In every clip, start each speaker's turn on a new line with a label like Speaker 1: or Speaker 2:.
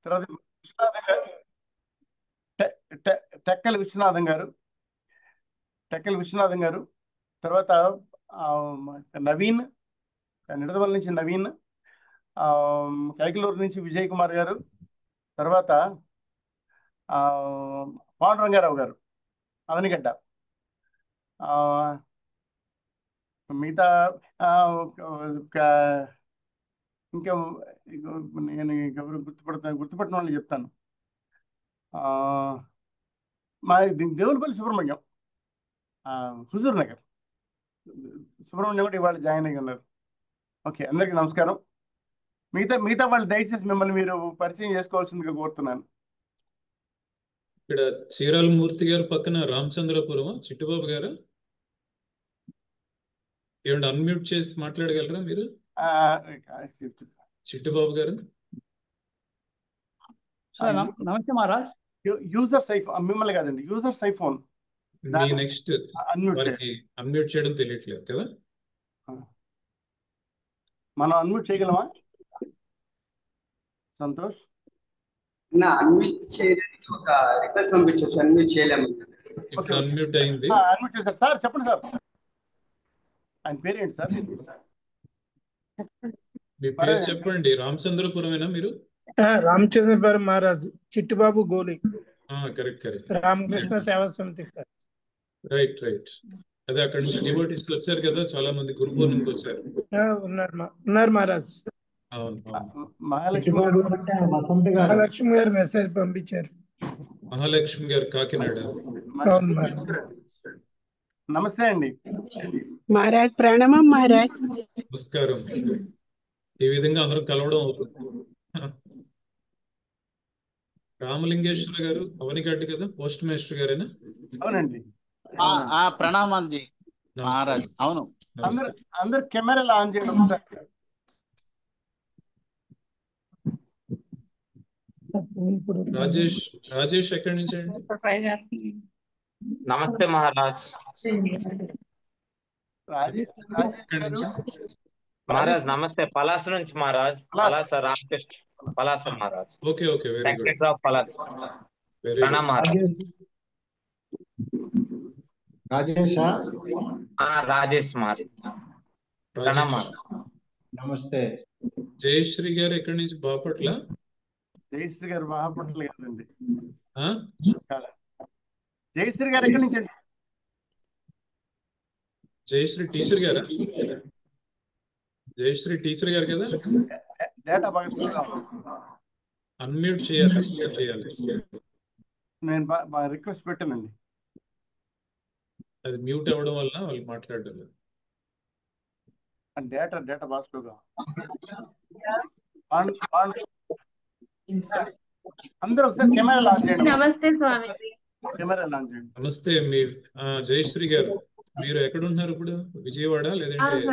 Speaker 1: తర్వాత విశ్వనాథం గారు, టె- టె- టెక్కలి విశ్వనాథం గారు, టెక్కలి విశ్వనాథం గారు. తర్వాత ఆ, నవీన్, నిడదవల నుంచి నవీన్, ఆ, కైకలూరు నుంచి విజయ్ కుమార్ గారు. తర్వాత ఆ, పాండురంగారావు గారు, అవనిగడ్డ. ఆ, మిగతా ఆ, ఒక ఇంకా నేను ఎవరు గుర్తుపట్టిన వాళ్ళు చెప్తాను. ఆ, మా దేవులపల్లి సుబ్రహ్మణ్యం, హుజూర్ నగర్ సుబ్రహ్మణ్యం కూడా ఇవాళ జాయిన్ అయ్యి ఉన్నారు. ఓకే, అందరికీ నమస్కారం. మిగతా మిగతా వాళ్ళు దయచేసి మిమ్మల్ని మీరు పరిచయం చేసుకోవాల్సిందిగా కోరుతున్నాను.
Speaker 2: ఇక్కడ చీరాల మూర్తి గారు పక్కన రామచంద్రపురం చిట్టుబాబు గారు ఏమంటే అన్మ్యూట్ చేసి మాట్లాడగలరా మీరు?
Speaker 1: ఆ,
Speaker 2: చిట్టుబాబు గారు
Speaker 3: నమస్తే మహారాజ్.
Speaker 1: యూజర్స్ ఐఫోన్ మిమ్మల్ని కాదండి, యూజర్స్ ఐఫోన్
Speaker 2: మీ నెక్స్ట్
Speaker 1: అన్మ్యూట్ చేయండి.
Speaker 2: వారికి అన్మ్యూట్ చేయడం తెలియట్లేదు కదా?
Speaker 1: మనం అన్మ్యూట్ చేయగలమా సంతోష్?
Speaker 4: అన్మ్యూట్ చేయడానికి ఒక రిక్వెస్ట్ పంపించవచ్చు, అన్మ్యూట్ చేయలేము.
Speaker 2: ఇప్పుడు అన్మ్యూట్ అయింది.
Speaker 1: అన్మ్యూట్ చేశారు సార్, చెప్పండి సార్. ఆయన పేరేంటి సార్?
Speaker 2: మీ పేరు చెప్పండి. రామచంద్రపురమేనా మీరు?
Speaker 5: రామచంద్రపురం మహారాజు, చిట్టుబాబు గోలి.
Speaker 2: Correct correct.
Speaker 5: రామకృష్ణ సేవా సమితి సార్.
Speaker 2: Right right. అదే అక్కడ నుంచి డివోటీస్ వచ్చారు కదా, చాలా మంది గురుపూర్ నుంచి వచ్చారు.
Speaker 5: ఉన్నారు మహారాజ్.
Speaker 2: అవును అవును.
Speaker 5: మహాలక్ష్మి గారు మెసేజ్ పంపించారు.
Speaker 2: మహాలక్ష్మి గారు కాకినాడ.
Speaker 5: అవును మహారాజ్.
Speaker 1: నమస్తే అండి
Speaker 6: మహారాజ్. ప్రణామం మహారాజ్.
Speaker 2: నమస్కారం. ఈ విధంగా అందరం కలవడం అవుతుంది. రామలింగేశ్వర గారు అవనిగడ్డ కదా, పోస్ట్ మాస్టర్ గారేనా?
Speaker 1: అవునండి.
Speaker 7: ప్రణామాలు మహారాజ్. అవును,
Speaker 1: అందరు కెమెరాలు ఆన్ చేయడం ఒకసారి.
Speaker 2: రాజేష్ రాజేష్ ఎక్కడి నుంచి అండి?
Speaker 8: నమస్తే మహారాజ్.
Speaker 1: రాజేష్ గారు
Speaker 8: మహారాజ్ నమస్తే. పలాస నుంచి Maharaj. Palasa Ramakrishna Palasa Maharaj.
Speaker 2: Okay okay, very good.
Speaker 8: Secretary of Palasa. ప్రణామ్ మహారాజ్.
Speaker 9: రాజేష్
Speaker 8: రాజేష్ మహారాజ్. ప్రణామ్ మహారాజ్.
Speaker 9: నమస్తే.
Speaker 2: జయశ్రీ గారు ఎక్కడి నుంచి? బాపట్ల.
Speaker 1: జయశ్రీ గారు బాపట్ల కదండి. జయశ్రీ గారు ఎక్కడి నుంచి అండి?
Speaker 2: జయశ్రీ టీచర్ గారా? జయశ్రీ టీచర్ గారు కదా?
Speaker 1: డేటా బాగా
Speaker 2: అన్మ్యూట్ చేయాలి.
Speaker 1: నేను రిక్వెస్ట్ పెట్టానండి.
Speaker 2: అది మ్యూట్ అవ్వడం వల్ల వాళ్ళు మాట్లాడడం లేదు.
Speaker 1: డేటా బాగా అందరూ ఒకసారి కెమెరా ఆన్ చేయండి.
Speaker 10: నమస్తే స్వామి.
Speaker 1: కెమెరా ఆన్ చేయండి.
Speaker 2: నమస్తే. మీ జయశ్రీ గారు, మీరు ఎక్కడున్నారు ఇప్పుడు? విజయవాడ లేదంటే?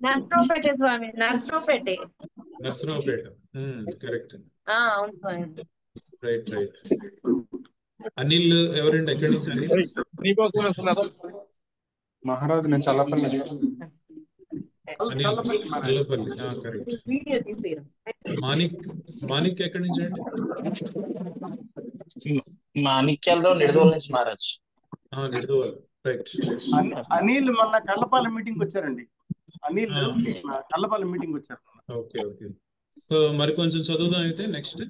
Speaker 10: నర్సరావుపేట స్వామి, నర్సరావుపేట.
Speaker 2: నర్సరావుపేట, కరెక్ట్.
Speaker 10: అవును స్వామి.
Speaker 2: Right right. అనిల్ ఎవరండి? ఎక్కడి నుంచి అనిల్?
Speaker 11: మహారాజ్ నేను చల్లపల్లి.
Speaker 2: చల్లపల్లి, కరెక్ట్. మాణిక్ ఎక్కడి నుంచి అండి?
Speaker 7: మాణిక్యాలరావు, నిడదవోలు నుంచి మహారాజ్.
Speaker 2: నిడదవోలు, రైట్.
Speaker 1: అనిల్ మొన్న కల్లపాలెం మీటింగ్ వచ్చారండి. అనిల్ కల్లపాలెం మీటింగ్ వచ్చారు.
Speaker 2: Okay okay. సో మరి కొంచెం చదువుదాం అయితే. నెక్స్ట్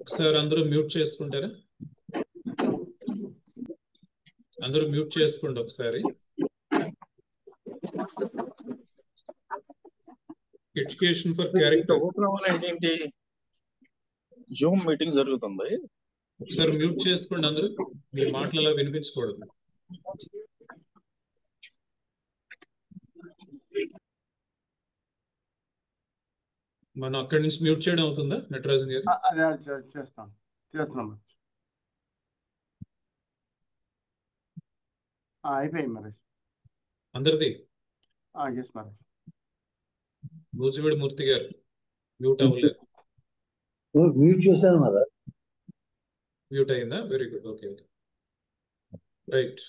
Speaker 2: ఒకసారి అందరూ మ్యూట్ చేసుకుంటారా? అందరూ మ్యూట్ చేసుకోండి ఒకసారి. Education for character.
Speaker 11: ఏంటి జూమ్ మీటింగ్ జరుగుతుంది.
Speaker 2: ఒకసారి మ్యూట్ చేసుకోండి అందరూ. మీ మాటలు అలా వినిపించకూడదు. మనం అక్కడి నుంచి మ్యూట్ చేయడం అవుతుందా నటరాజన్ గారు?
Speaker 1: అదే చేస్తున్నాం. అయిపోయింది మరి
Speaker 2: అందరిది.
Speaker 1: ఎస్ మరి.
Speaker 2: భూజవిడి మూర్తి గారు మ్యూట్ అవ్వలేదు.
Speaker 9: మ్యూట్ చేశాను మరి.
Speaker 2: మ్యూట్ అయిందా? Very good. Okay okay, right.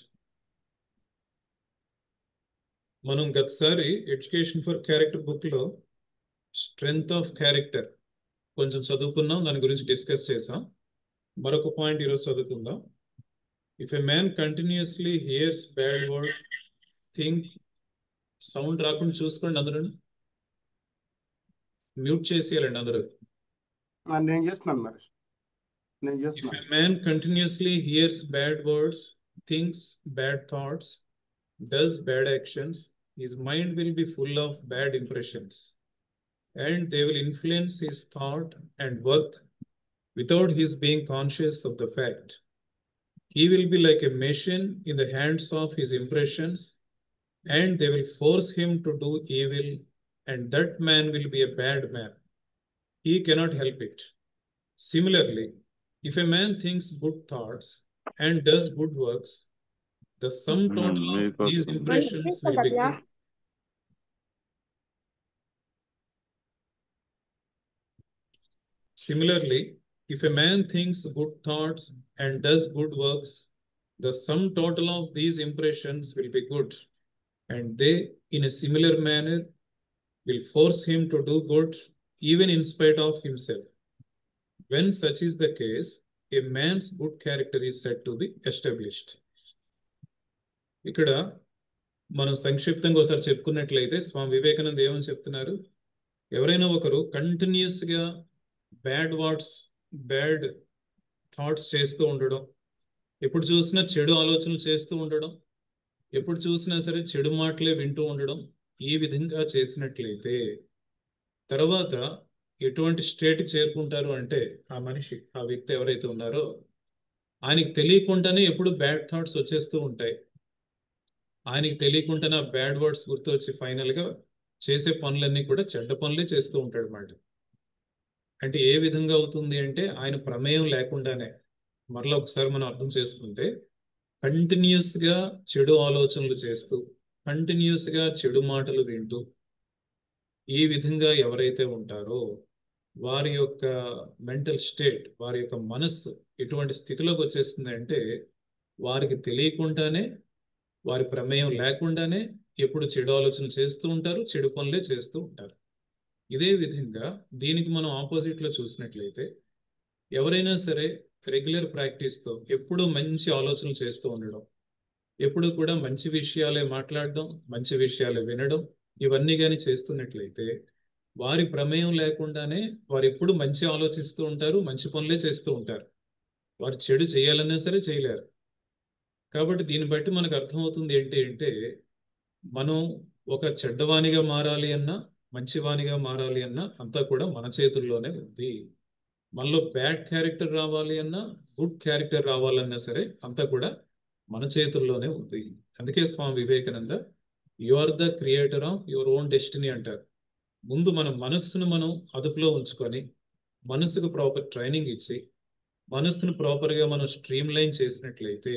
Speaker 2: మనం గతసారి ఎడ్యుకేషన్ ఫర్ క్యారెక్టర్ బుక్ లో స్ట్రెంగ్త్ ఆఫ్ క్యారెక్టర్ కొంచెం చదువుకున్నాం, దాని గురించి డిస్కస్ చేసాం. మరొక పాయింట్ ఈరోజు చదువుకుందాం. If a man continuously hears bad word think, sound రాకుండా చూసుకోండి అందరూ, మ్యూట్ చేసేయాలండి అందరూ.
Speaker 1: నేను చేస్తున్నాను మరి, నేను
Speaker 2: If
Speaker 1: చేస్తున్నాను.
Speaker 2: a man continuously hears bad words, thinks bad thoughts, does bad actions, his mind will be full of bad impressions, and they will influence his thought and work without his being conscious of the fact. He will be like a machine in the hands of his impressions, and they will force him to do evil, and that man will be a bad man. He cannot help it. Similarly, if a man thinks good thoughts and does good works, the sum total of these impressions will be good. Similarly, if a man thinks good thoughts and does good works, the sum total of these impressions will be good, and they, in a similar manner, will force him to do good even in spite of himself. When such is the case, a man's good character is said to be established. ఇక్కడ మనం సంక్షిప్తంగా ఒకసారి చెప్పుకున్నట్లయితే స్వామి వివేకానంద ఏమని చెప్తున్నారు, ఎవరైనా ఒకరు కంటిన్యూస్గా bad words, bad thoughts చేస్తూ ఉండడం, ఎప్పుడు చూసినా చెడు ఆలోచనలు చేస్తూ ఉండడం, ఎప్పుడు చూసినా సరే చెడు మాటలే వింటూ ఉండడం, ఈ విధంగా చేసినట్లయితే తర్వాత ఎటువంటి స్టేట్కి చేరుకుంటారు అంటే, ఆ మనిషి, ఆ వ్యక్తి ఎవరైతే ఉన్నారో ఆయనకి తెలియకుండానే ఎప్పుడు బ్యాడ్ థాట్స్ వచ్చేస్తూ ఉంటాయి. ఆయనకి తెలియకుండానే ఆ బ్యాడ్ వర్డ్స్ గుర్తు వచ్చి ఫైనల్గా చేసే పనులన్నీ కూడా చెడ్డ పనులే చేస్తూ ఉంటాడు అన్నమాట. అంటే ఏ విధంగా అవుతుంది అంటే ఆయన ప్రమేయం లేకుండానే. మరలా ఒకసారి మనం అర్థం చేసుకుంటే, కంటిన్యూస్గా చెడు ఆలోచనలు చేస్తూ, కంటిన్యూస్గా చెడు మాటలు వింటూ, ఈ విధంగా ఎవరైతే ఉంటారో వారి యొక్క మెంటల్ స్టేట్, వారి యొక్క మనస్సు ఎటువంటి స్థితిలోకి వచ్చేస్తుంది అంటే, వారికి తెలియకుండానే, వారి ప్రమేయం లేకుండానే ఎప్పుడు చెడు ఆలోచనలు చేస్తూ ఉంటారు, చెడు పనులే చేస్తూ ఉంటారు. ఇదే విధంగా దీనికి మనం ఆపోజిట్లో చూసినట్లయితే, ఎవరైనా సరే రెగ్యులర్ ప్రాక్టీస్తో ఎప్పుడూ మంచి ఆలోచనలు చేస్తూ ఉండడం, ఎప్పుడు కూడా మంచి విషయాలే మాట్లాడడం, మంచి విషయాలే వినడం, ఇవన్నీ కానీ చేస్తున్నట్లయితే వారి ప్రమేయం లేకుండానే వారు ఎప్పుడు మంచి ఆలోచిస్తూ ఉంటారు, మంచి పనులే చేస్తూ ఉంటారు. వారు చెడు చేయాలన్నా సరే చేయలేరు. కాబట్టి దీన్ని బట్టి మనకు అర్థమవుతుంది ఏంటి అంటే, మనం ఒక చెడ్డవానిగా మారాలి అన్నా, మంచివానిగా మారాలి అన్నా అంతా కూడా మన చేతుల్లోనే ఉంది. మనలో బ్యాడ్ క్యారెక్టర్ రావాలి అన్నా, గుడ్ క్యారెక్టర్ రావాలన్నా సరే అంతా కూడా మన చేతుల్లోనే ఉంది. అందుకే Swami Vivekananda you are the creator of your own destiny అంటారు. ముందు మన మనస్సును మనం అదుపులో ఉంచుకొని, మనస్సుకు ప్రాపర్ ట్రైనింగ్ ఇచ్చి, మనస్సును ప్రాపర్గా మనం స్ట్రీమ్ లైన్ చేసినట్లయితే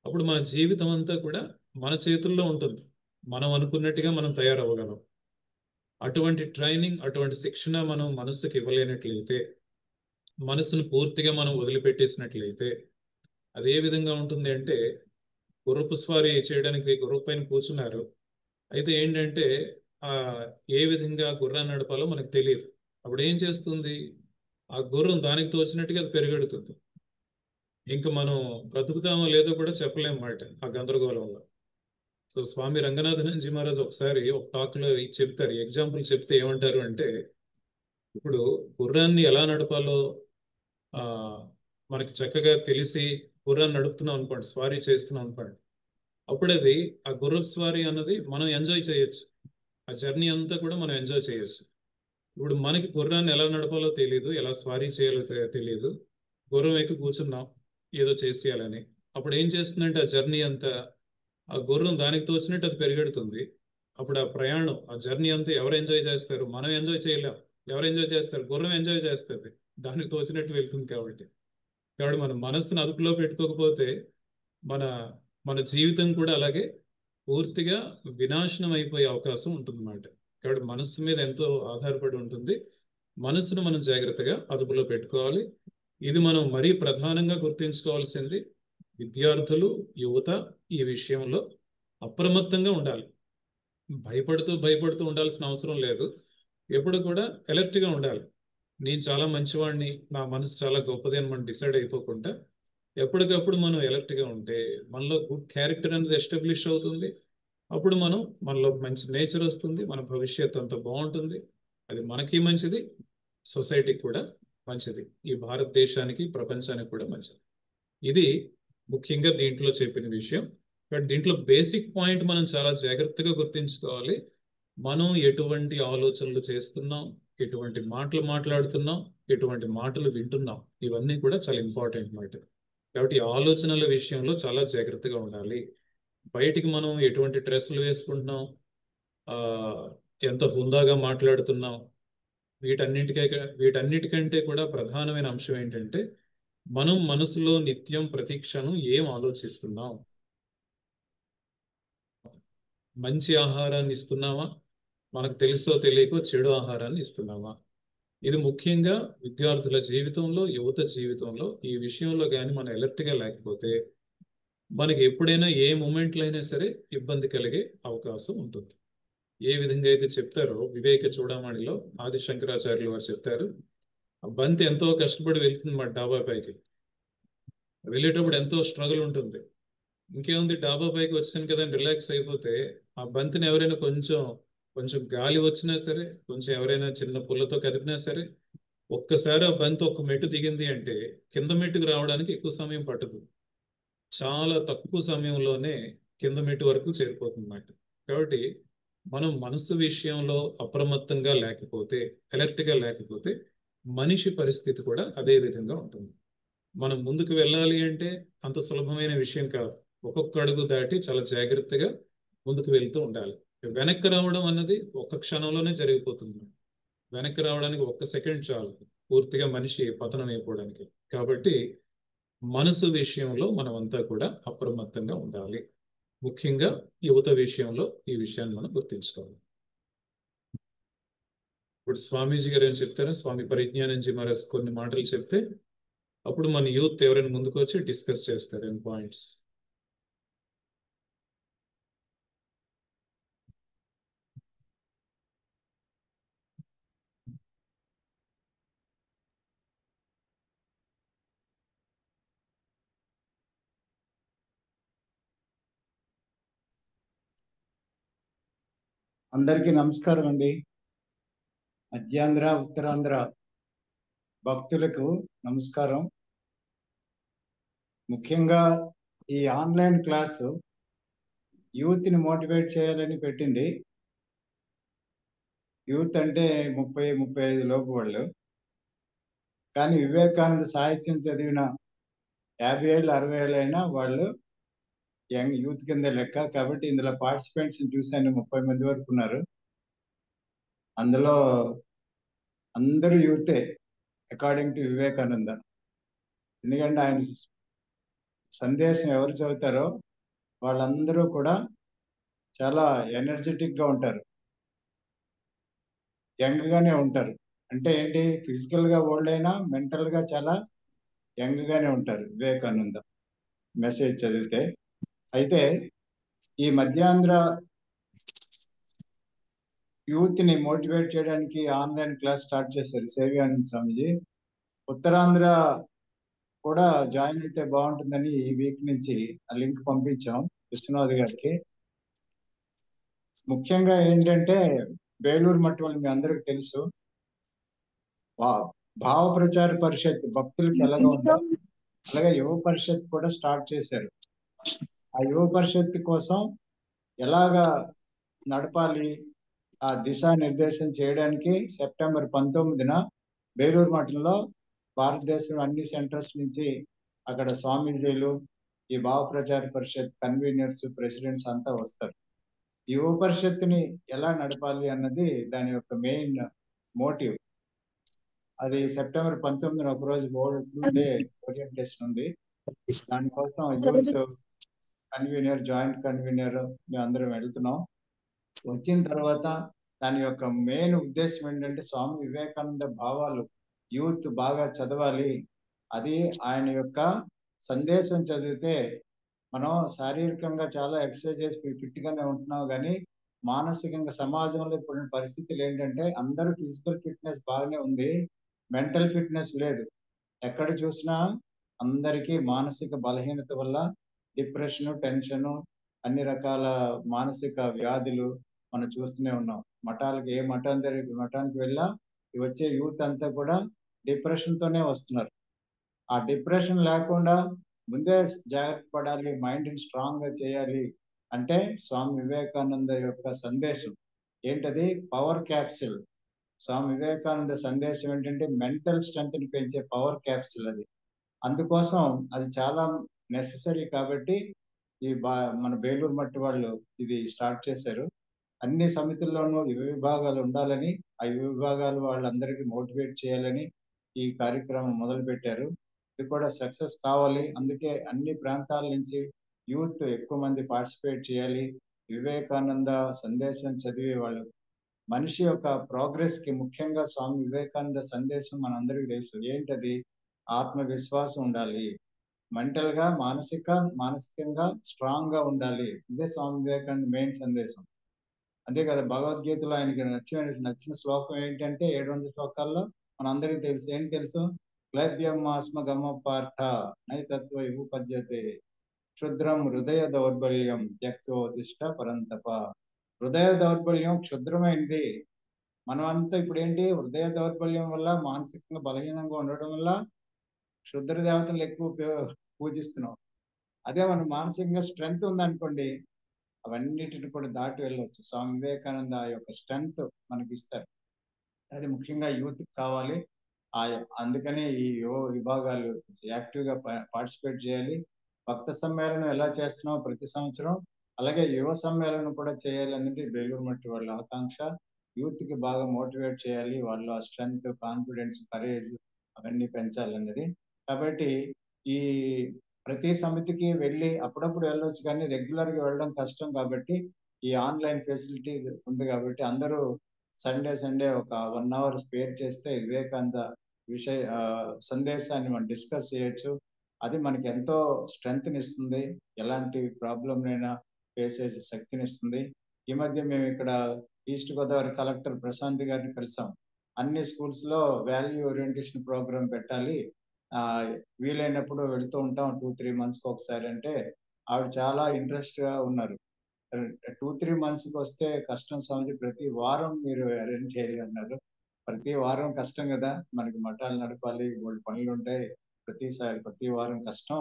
Speaker 2: అప్పుడు మన జీవితం అంతా కూడా మన చేతుల్లో ఉంటుంది. మనం అనుకున్నట్టుగా మనం తయారవ్వగలం. అటువంటి ట్రైనింగ్, అటువంటి శిక్షణ మనం మనస్సుకి ఇవ్వలేనట్లయితే, మనస్సును పూర్తిగా మనం వదిలిపెట్టేసినట్లయితే అది ఏ విధంగా ఉంటుంది అంటే, గుర్రపు స్వారీ చేయడానికి గుర్రపు పైన కూర్చున్నారు. అయితే ఏంటంటే ఏ విధంగా గుర్రాన్ని నడపాలో మనకు తెలియదు. అప్పుడు ఏం చేస్తుంది, ఆ గుర్రం దానికి తోచినట్టుగా అది పెరిగెడుతుంది. ఇంకా మనం బ్రతుకుతామో లేదో కూడా చెప్పలేము మాట ఆ గందరగోళంలో. సో స్వామి రంగనాథానందజీ మహారాజ్ ఒకసారి ఒక టాక్లో చెప్తారు, ఎగ్జాంపుల్ చెప్తే ఏమంటారు అంటే, ఇప్పుడు గుర్రాన్ని ఎలా నడపాలో మనకి చక్కగా తెలిసి గుర్రాన్ని నడుపుతున్నాం అనుకోండి, స్వారీ చేస్తున్నాం అనుకోండి, అప్పుడు అది ఆ గుర్రపు స్వారీ అన్నది మనం ఎంజాయ్ చేయొచ్చు. ఆ జర్నీ అంతా కూడా మనం ఎంజాయ్ చేయొచ్చు. ఇప్పుడు మనకి గుర్రాన్ని ఎలా నడపాలో తెలియదు, ఎలా స్వారీ చేయాలో తెలియదు, గుర్రం ఎక్కి కూర్చున్నాం ఏదో చేసేయాలని. అప్పుడు ఏం చేస్తుందంటే ఆ జర్నీ అంతా ఆ గుర్రం దానికి తోచినట్టు అది పెరిగెడుతుంది. అప్పుడు ఆ ప్రయాణం, ఆ జర్నీ అంతా ఎవరు ఎంజాయ్ చేస్తారు? మనం ఎంజాయ్ చేయలేం. ఎవరు ఎంజాయ్ చేస్తారు? గుర్రం ఎంజాయ్ చేస్తుంది, దానికి తోచినట్టు వెళ్తుంది. కాబట్టి మన మనస్సును అదుపులో పెట్టుకోకపోతే మన మన జీవితం కూడా అలాగే పూర్తిగా వినాశనం అయిపోయే అవకాశం ఉంటుందన్నమాట. కాబట్టి మనస్సు మీద ఎంతో ఆధారపడి ఉంటుంది. మనస్సును మనం జాగ్రత్తగా అదుపులో పెట్టుకోవాలి. ఇది మనం మరీ ప్రధానంగా గుర్తుంచుకోవాల్సింది. విద్యార్థులు, యువత ఈ విషయంలో అప్రమత్తంగా ఉండాలి. భయపడుతూ ఉండాల్సిన అవసరం లేదు. ఎప్పుడు కూడా అలర్ట్గా ఉండాలి. నేను చాలా మంచివాడిని, నా మనసు చాలా గొప్పది అని మనం డిసైడ్ అయిపోకుండా ఎప్పటికప్పుడు మనం ఎలర్ట్గా ఉంటే మనలో గుడ్ క్యారెక్టర్ అనేది ఎస్టాబ్లిష్ అవుతుంది. అప్పుడు మనలో మంచి నేచర్ వస్తుంది, మన భవిష్యత్తు అంతా బాగుంటుంది. అది మనకి మంచిది, సొసైటీకి కూడా మంచిది, ఈ భారతదేశానికి ప్రపంచానికి కూడా మంచిది. ఇది ముఖ్యంగా దీంట్లో చెప్పిన విషయం. బట్ దీంట్లో బేసిక్ పాయింట్ మనం చాలా జాగ్రత్తగా గుర్తించుకోవాలి. మనం ఎటువంటి ఆలోచనలు చేస్తున్నాం, ఎటువంటి మాటలు మాట్లాడుతున్నాం, ఎటువంటి మాటలు వింటున్నాం, ఇవన్నీ కూడా చాలా ఇంపార్టెంట్ మాట. కాబట్టి ఆలోచనల విషయంలో చాలా జాగ్రత్తగా ఉండాలి. బయటికి మనం ఎటువంటి డ్రెస్సులు వేసుకుంటున్నాం, ఎంత హుందాగా మాట్లాడుతున్నాం, వీటన్నిటికంటే కూడా ప్రధానమైన అంశం ఏంటంటే మనం మనసులో నిత్యం ప్రతిక్షణం ఏం ఆలోచిస్తున్నాం. మంచి ఆహారాన్ని ఇస్తున్నామా, మనకు తెలుసో తెలియకో చెడు ఆహారాన్ని ఇస్తున్నామా? ఇది ముఖ్యంగా విద్యార్థుల జీవితంలో, యువత జీవితంలో ఈ విషయంలో కానీ మనం అలర్ట్గా లేకపోతే మనకి ఎప్పుడైనా ఏ మూమెంట్లో అయినా సరే ఇబ్బంది కలిగే అవకాశం ఉంటుంది. ఏ విధంగా అయితే చెప్తారో వివేక చూడమణిలో ఆది శంకరాచార్యులు వారు చెప్తారు, ఆ బంతి ఎంతో కష్టపడి వెళ్తుంది మా డాబా పైకి, వెళ్ళేటప్పుడు ఎంతో స్ట్రగుల్ ఉంటుంది. ఇంకేముంది, డాబా పైకి వచ్చాను కదా అని రిలాక్స్ అయిపోతే ఆ బంతిని ఎవరైనా కొంచెం గాలి వచ్చినా సరే, కొంచెం ఎవరైనా చిన్న పుల్లతో కదిపినా సరే, ఒక్కసారి ఆ బంతి ఒక్క మెట్టు దిగింది అంటే కింద మెట్టుకు రావడానికి ఎక్కువ సమయం పట్టదు, చాలా తక్కువ సమయంలోనే కింద మెట్టు వరకు చేరిపోతుంది అన్నమాట. కాబట్టి మనం మనసు విషయంలో అప్రమత్తంగా లేకపోతే, అలర్ట్గా లేకపోతే మనిషి పరిస్థితి కూడా అదే విధంగా ఉంటుంది. మనం ముందుకు వెళ్ళాలి అంటే అంత సులభమైన విషయం కాదు. ఒక్కొక్క అడుగు దాటి చాలా జాగ్రత్తగా ముందుకు వెళ్తూ ఉండాలి. వెనక్కి రావడం అన్నది ఒక్క క్షణంలోనే జరిగిపోతుంది. వెనక్కి రావడానికి 1 సెకండ్ చాలు పూర్తిగా మనిషి పతనం అయిపోవడానికి. కాబట్టి మనసు విషయంలో మనమంతా కూడా అప్రమత్తంగా ఉండాలి. ముఖ్యంగా యువత విషయంలో ఈ విషయాన్ని మనం గుర్తించుకోవాలి. ఇప్పుడు స్వామీజీ గారు ఏం చెప్తారో, స్వామి పరిజ్ఞానంజీ మహారాజ్ కొన్ని మాటలు చెప్తే అప్పుడు మన యూత్ ఎవరైనా ముందుకు వచ్చి డిస్కస్ చేస్తారు ఏం పాయింట్స్.
Speaker 9: అందరికీ నమస్కారం అండి. మధ్యాంధ్ర, ఉత్తరాంధ్ర భక్తులకు నమస్కారం. ముఖ్యంగా ఈ ఆన్లైన్ క్లాసు యూత్ని మోటివేట్ చేయాలని పెట్టింది. యూత్ అంటే 30-35 లోపు వాళ్ళు. కానీ వివేకానంద సాహిత్యం చదివిన 50 ఏళ్ళు 60 ఏళ్ళు అయినా వాళ్ళు యంగ్ యూత్ కింద లెక్క. కాబట్టి ఇందులో పార్టిసిపెంట్స్ చూశాను, 30 మంది వరకు ఉన్నారు. అందులో అందరూ యూతే అకార్డింగ్ టు వివేకానంద. ఎందుకంటే ఆయన సందేశం ఎవరు చదువుతారో వాళ్ళందరూ కూడా చాలా ఎనర్జెటిక్ గా ఉంటారు, యంగ్ గానే ఉంటారు. అంటే ఏంటి, ఫిజికల్ గా ఓల్డ్ అయినా మెంటల్ గా చాలా యంగ్ గానే ఉంటారు వివేకానంద మెసేజ్ చదివితే. అయితే ఈ మధ్యాంధ్ర యూత్ ని మోటివేట్ చేయడానికి ఆన్లైన్ క్లాస్ స్టార్ట్ చేశారు సేవ్యానంద స్వామిజీ. ఉత్తరాంధ్ర కూడా జాయిన్ అయితే బాగుంటుందని ఈ వీక్ నుంచి ఆ లింక్ పంపించాం విశ్వనాథ్ గారికి. ముఖ్యంగా ఏంటంటే బేలూరు మట్టి వాళ్ళు మీ అందరికి తెలుసు, భావ ప్రచార పరిషత్ భక్తులకి ఎలాగ ఉందో అలాగే యువ పరిషత్ కూడా స్టార్ట్ చేశారు. ఆ యువ పరిషత్ కోసం ఎలాగా నడపాలి, ఆ దిశానిర్దేశం చేయడానికి సెప్టెంబర్ 19న బేలూరు మఠంలో భారతదేశం అన్ని సెంటర్స్ నుంచి అక్కడ స్వామీజీలు, ఈ భావ ప్రచార పరిషత్ కన్వీనర్స్, ప్రెసిడెంట్స్ అంతా వస్తారు. ఈ యువ పరిషత్తుని ఎలా నడపాలి అన్నది దాని యొక్క మెయిన్ మోటివ్. అది సెప్టెంబర్ 19న ఒకరోజు డే ఓరియంటేషన్ ఉంది. దానికోసం యూత్ కన్వీనర్, జాయింట్ కన్వీనర్ మేము అందరం వెళ్తున్నాం. వచ్చిన తర్వాత దాని యొక్క మెయిన్ ఉద్దేశం ఏంటంటే స్వామి వివేకానంద భావాలు యూత్ బాగా చదవాలి. అది ఆయన యొక్క సందేశం చదివితే మనం శారీరకంగా చాలా ఎక్సర్సైజ్ చేసి ఫిట్ గానే ఉంటున్నాం, కానీ మానసికంగా సమాజంలో ఇప్పుడు పరిస్థితులు ఏంటంటే అందరూ ఫిజికల్ ఫిట్నెస్ బాగానే ఉంది, మెంటల్ ఫిట్నెస్ లేదు. ఎక్కడ చూసినా అందరికీ మానసిక బలహీనత వల్ల డిప్రెషన్, టెన్షన్, అన్ని రకాల మానసిక వ్యాధులు మనం చూస్తూనే ఉన్నాం. ఏ మఠానికి వెళ్ళా వచ్చే యూత్ అంతా కూడా డిప్రెషన్ తోనే వస్తున్నారు. ఆ డిప్రెషన్ లేకుండా ముందే జాగ్రత్త పడాలి, మైండ్ స్ట్రాంగ్ గా చేయాలి అంటే స్వామి వివేకానంద యొక్క సందేశం ఏంటది? Power capsule. స్వామి వివేకానంద సందేశం ఏంటంటే మెంటల్ స్ట్రెంత్ ని పెంచే పవర్ క్యాప్సిల్ అది. అందుకోసం అది చాలా నెససరీ కాబట్టి మన బేలూరు మట్టి వాళ్ళు ఇది స్టార్ట్ చేశారు. అన్ని సమితుల్లోనూ విభాగాలు ఉండాలని, ఆ విభాగాలు వాళ్ళందరికీ మోటివేట్ చేయాలని ఈ కార్యక్రమం మొదలు పెట్టారు. ఇది కూడా సక్సెస్ కావాలి. అందుకే అన్ని ప్రాంతాల నుంచి యూత్ ఎక్కువ మంది పార్టిసిపేట్ చేయాలి. వివేకానంద సందేశం చదివే వాళ్ళు మనిషి యొక్క ప్రోగ్రెస్ కి ముఖ్యంగా స్వామి వివేకానంద సందేశం మనందరికీ తెలుసు. ఏంటది? ఆత్మవిశ్వాసం ఉండాలి, మెంటల్ గా మానసికంగా స్ట్రాంగ్ గా ఉండాలి. ఇదే స్వామి వివేకానంద మెయిన్ సందేశం. అంతే కదా, భగవద్గీతలో ఆయనకి నచ్చిన శ్లోకం ఏంటంటే 700 శ్లోకాల్లో మనందరికీ తెలుసు. ఏంటి తెలుసు? క్లైబ్యం ఆస్మ గమ పార్థ నైతత్వ ఉపద్యతే క్షుద్రం హృదయ దౌర్బల్యం త్యక్తోతిష్ట పరంతప. హృదయ దౌర్బల్యం క్షుద్రమైంది. మనమంతా ఇప్పుడు ఏంటి, హృదయ దౌర్బల్యం వల్ల మానసికంగా బలహీనంగా ఉండడం వల్ల క్షుద్ర దేవతలు ఎక్కువ పూజిస్తున్నాం. అదే మన మానసికంగా స్ట్రెంగ్త్ ఉందనుకోండి, అవన్నిటిని కూడా దాటి వెళ్ళవచ్చు. స్వామి వివేకానంద యొక్క స్ట్రెంగ్త్ మనకి ఇస్తారు. అది ముఖ్యంగా యూత్ కావాలి. అందుకని ఈ యువ విభాగాలు యాక్టివ్ గా పార్టిసిపేట్ చేయాలి. భక్త సమ్మేళనం ఎలా చేస్తున్నాం ప్రతి సంవత్సరం, అలాగే యువ సమ్మేళనం కూడా చేయాలి అనేది బేలూరు మట్టి వాళ్ళ ఆకాంక్ష. యూత్ కి బాగా మోటివేట్ చేయాలి, వాళ్ళు ఆ స్ట్రెంగ్త్, కాన్ఫిడెన్స్, కరేజ్ అవన్నీ పెంచాలన్నది. కాబట్టి ఈ ప్రతి సమితికి వెళ్ళి అప్పుడప్పుడు వెళ్ళొచ్చు, కానీ రెగ్యులర్ గా వెళ్ళడం కష్టం. కాబట్టి ఈ ఆన్లైన్ ఫెసిలిటీ ఉంది కాబట్టి అందరూ సండే ఒక 1 hour స్పేర్ చేస్తే వివేకానంద సందేశాన్ని మనం డిస్కస్ చేయొచ్చు. అది మనకి ఎంతో స్ట్రెంగ్త్ ఇస్తుంది, ఎలాంటి ప్రాబ్లం అయినా ఫేస్ చేసే శక్తిని ఇస్తుంది. ఈ మధ్య మేము ఇక్కడ ఈస్ట్ గోదావరి కలెక్టర్ ప్రశాంత్ గారిని కలిసాం. అన్ని స్కూల్స్ లో వాల్యూ ఓరియంటేషన్ ప్రోగ్రామ్ పెట్టాలి, వీలైనప్పుడు వెళుతూ ఉంటాం 2-3 months ఒకసారి అంటే ఆవిడ చాలా ఇంట్రెస్ట్ గా ఉన్నారు. 2-3 months వస్తే కష్టం స్వామిజీ, ప్రతి వారం మీరు అరేంజ్ చేయాలి అన్నారు. ప్రతి వారం కష్టం కదా, మనకి మఠాలు నడపాలి, పనులు ఉంటాయి, ప్రతి వారం కష్టం.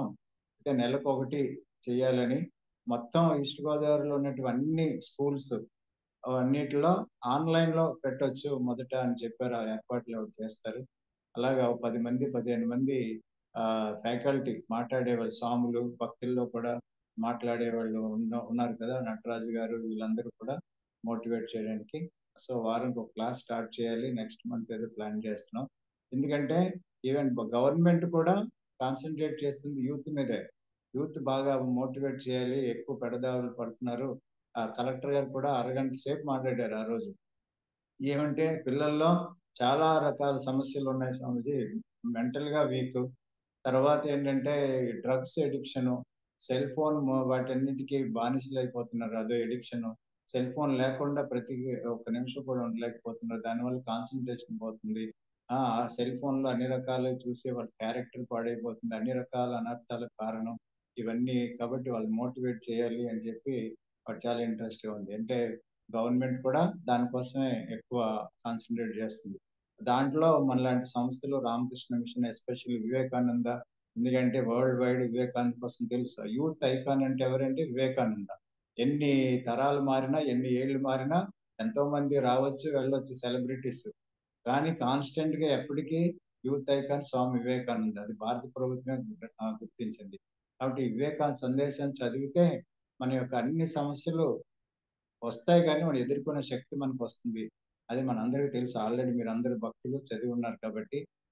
Speaker 9: అయితే నెలకు ఒకటి చేయాలని మొత్తం ఈస్ట్ గోదావరిలో ఉన్నటువంటి అన్ని స్కూల్స్ అన్నిటిలో ఆన్లైన్ లో పెట్టొచ్చు మొదట అని చెప్పారు. ఆ ఏర్పాట్లు చేస్తారు. అలాగా 10-15 మంది ఫ్యాకల్టీ మాట్లాడేవాళ్ళు, స్వాములు, భక్తుల్లో కూడా మాట్లాడేవాళ్ళు ఉన్నారు కదా, నటరాజు గారు, వీళ్ళందరూ కూడా మోటివేట్ చేయడానికి. సో వారానికి ఒక క్లాస్ స్టార్ట్ చేయాలి. నెక్స్ట్ మంత్ ఏదో ప్లాన్ చేస్తున్నాం. ఎందుకంటే ఈవెన్ గవర్నమెంట్ కూడా కాన్సన్ట్రేట్ చేస్తుంది యూత్ మీదే. యూత్ బాగా మోటివేట్ చేయాలి, ఎక్కువ పెడదావులు పడుతున్నారు. కలెక్టర్ గారు కూడా అరగంట సేపు మాట్లాడారు ఆ రోజు. ఏమంటే పిల్లల్లో చాలా రకాల సమస్యలు ఉన్నాయి స్వామిజీ. మెంటల్ గా వీక్, తర్వాత ఏంటంటే డ్రగ్స్ ఎడిక్షన్, సెల్ ఫోన్, వాటన్నిటికీ బానిసలు అయిపోతున్నారు, అదో ఎడిక్షన్. సెల్ ఫోన్ లేకుండా ప్రతి ఒక్క నిమిషం కూడా ఉండలేకపోతున్నారు, దానివల్ల కాన్సన్ట్రేషన్ పోతుంది. ఆ సెల్ ఫోన్ లో అన్ని రకాలు చూసి వాళ్ళ క్యారెక్టర్ పాడైపోతుంది, అన్ని రకాల అనర్థాలకు కారణం ఇవన్నీ. కాబట్టి వాళ్ళు మోటివేట్ చేయాలి అని చెప్పి వాడు చాలా ఇంట్రెస్ట్ గా ఉంది. అంటే గవర్నమెంట్ కూడా దానికోసమే ఎక్కువ కాన్సన్ట్రేట్ చేస్తుంది. దాంట్లో మనలాంటి సంస్థలు, రామకృష్ణ మిషన్, ఎస్పెషల్లీ వివేకానంద, ఎందుకంటే వరల్డ్ వైడ్ వివేకానంద కోసం తెలుసు. యూత్ ఐకాన్ అంటే ఎవరంటే వివేకానంద. ఎన్ని తరాలు మారినా, ఎన్ని ఏళ్ళు మారినా ఎంతో మంది రావచ్చు వెళ్ళొచ్చు సెలబ్రిటీస్, కానీ కాన్స్టెంట్ గా ఎప్పటికీ యూత్ ఐకాన్ స్వామి వివేకానంద. అది భారత ప్రభుత్వం గుర్తించింది. కాబట్టి వివేకానంద సందేశం చదివితే మన యొక్క అన్ని సమస్యలు వస్తాయి, కానీ మనం ఎదుర్కొనే శక్తి మనకు వస్తుంది. అది మనందరికీ తెలుసు. ఆల్రెడీ మీరు అందరు భక్తులు చదివి ఉన్నారు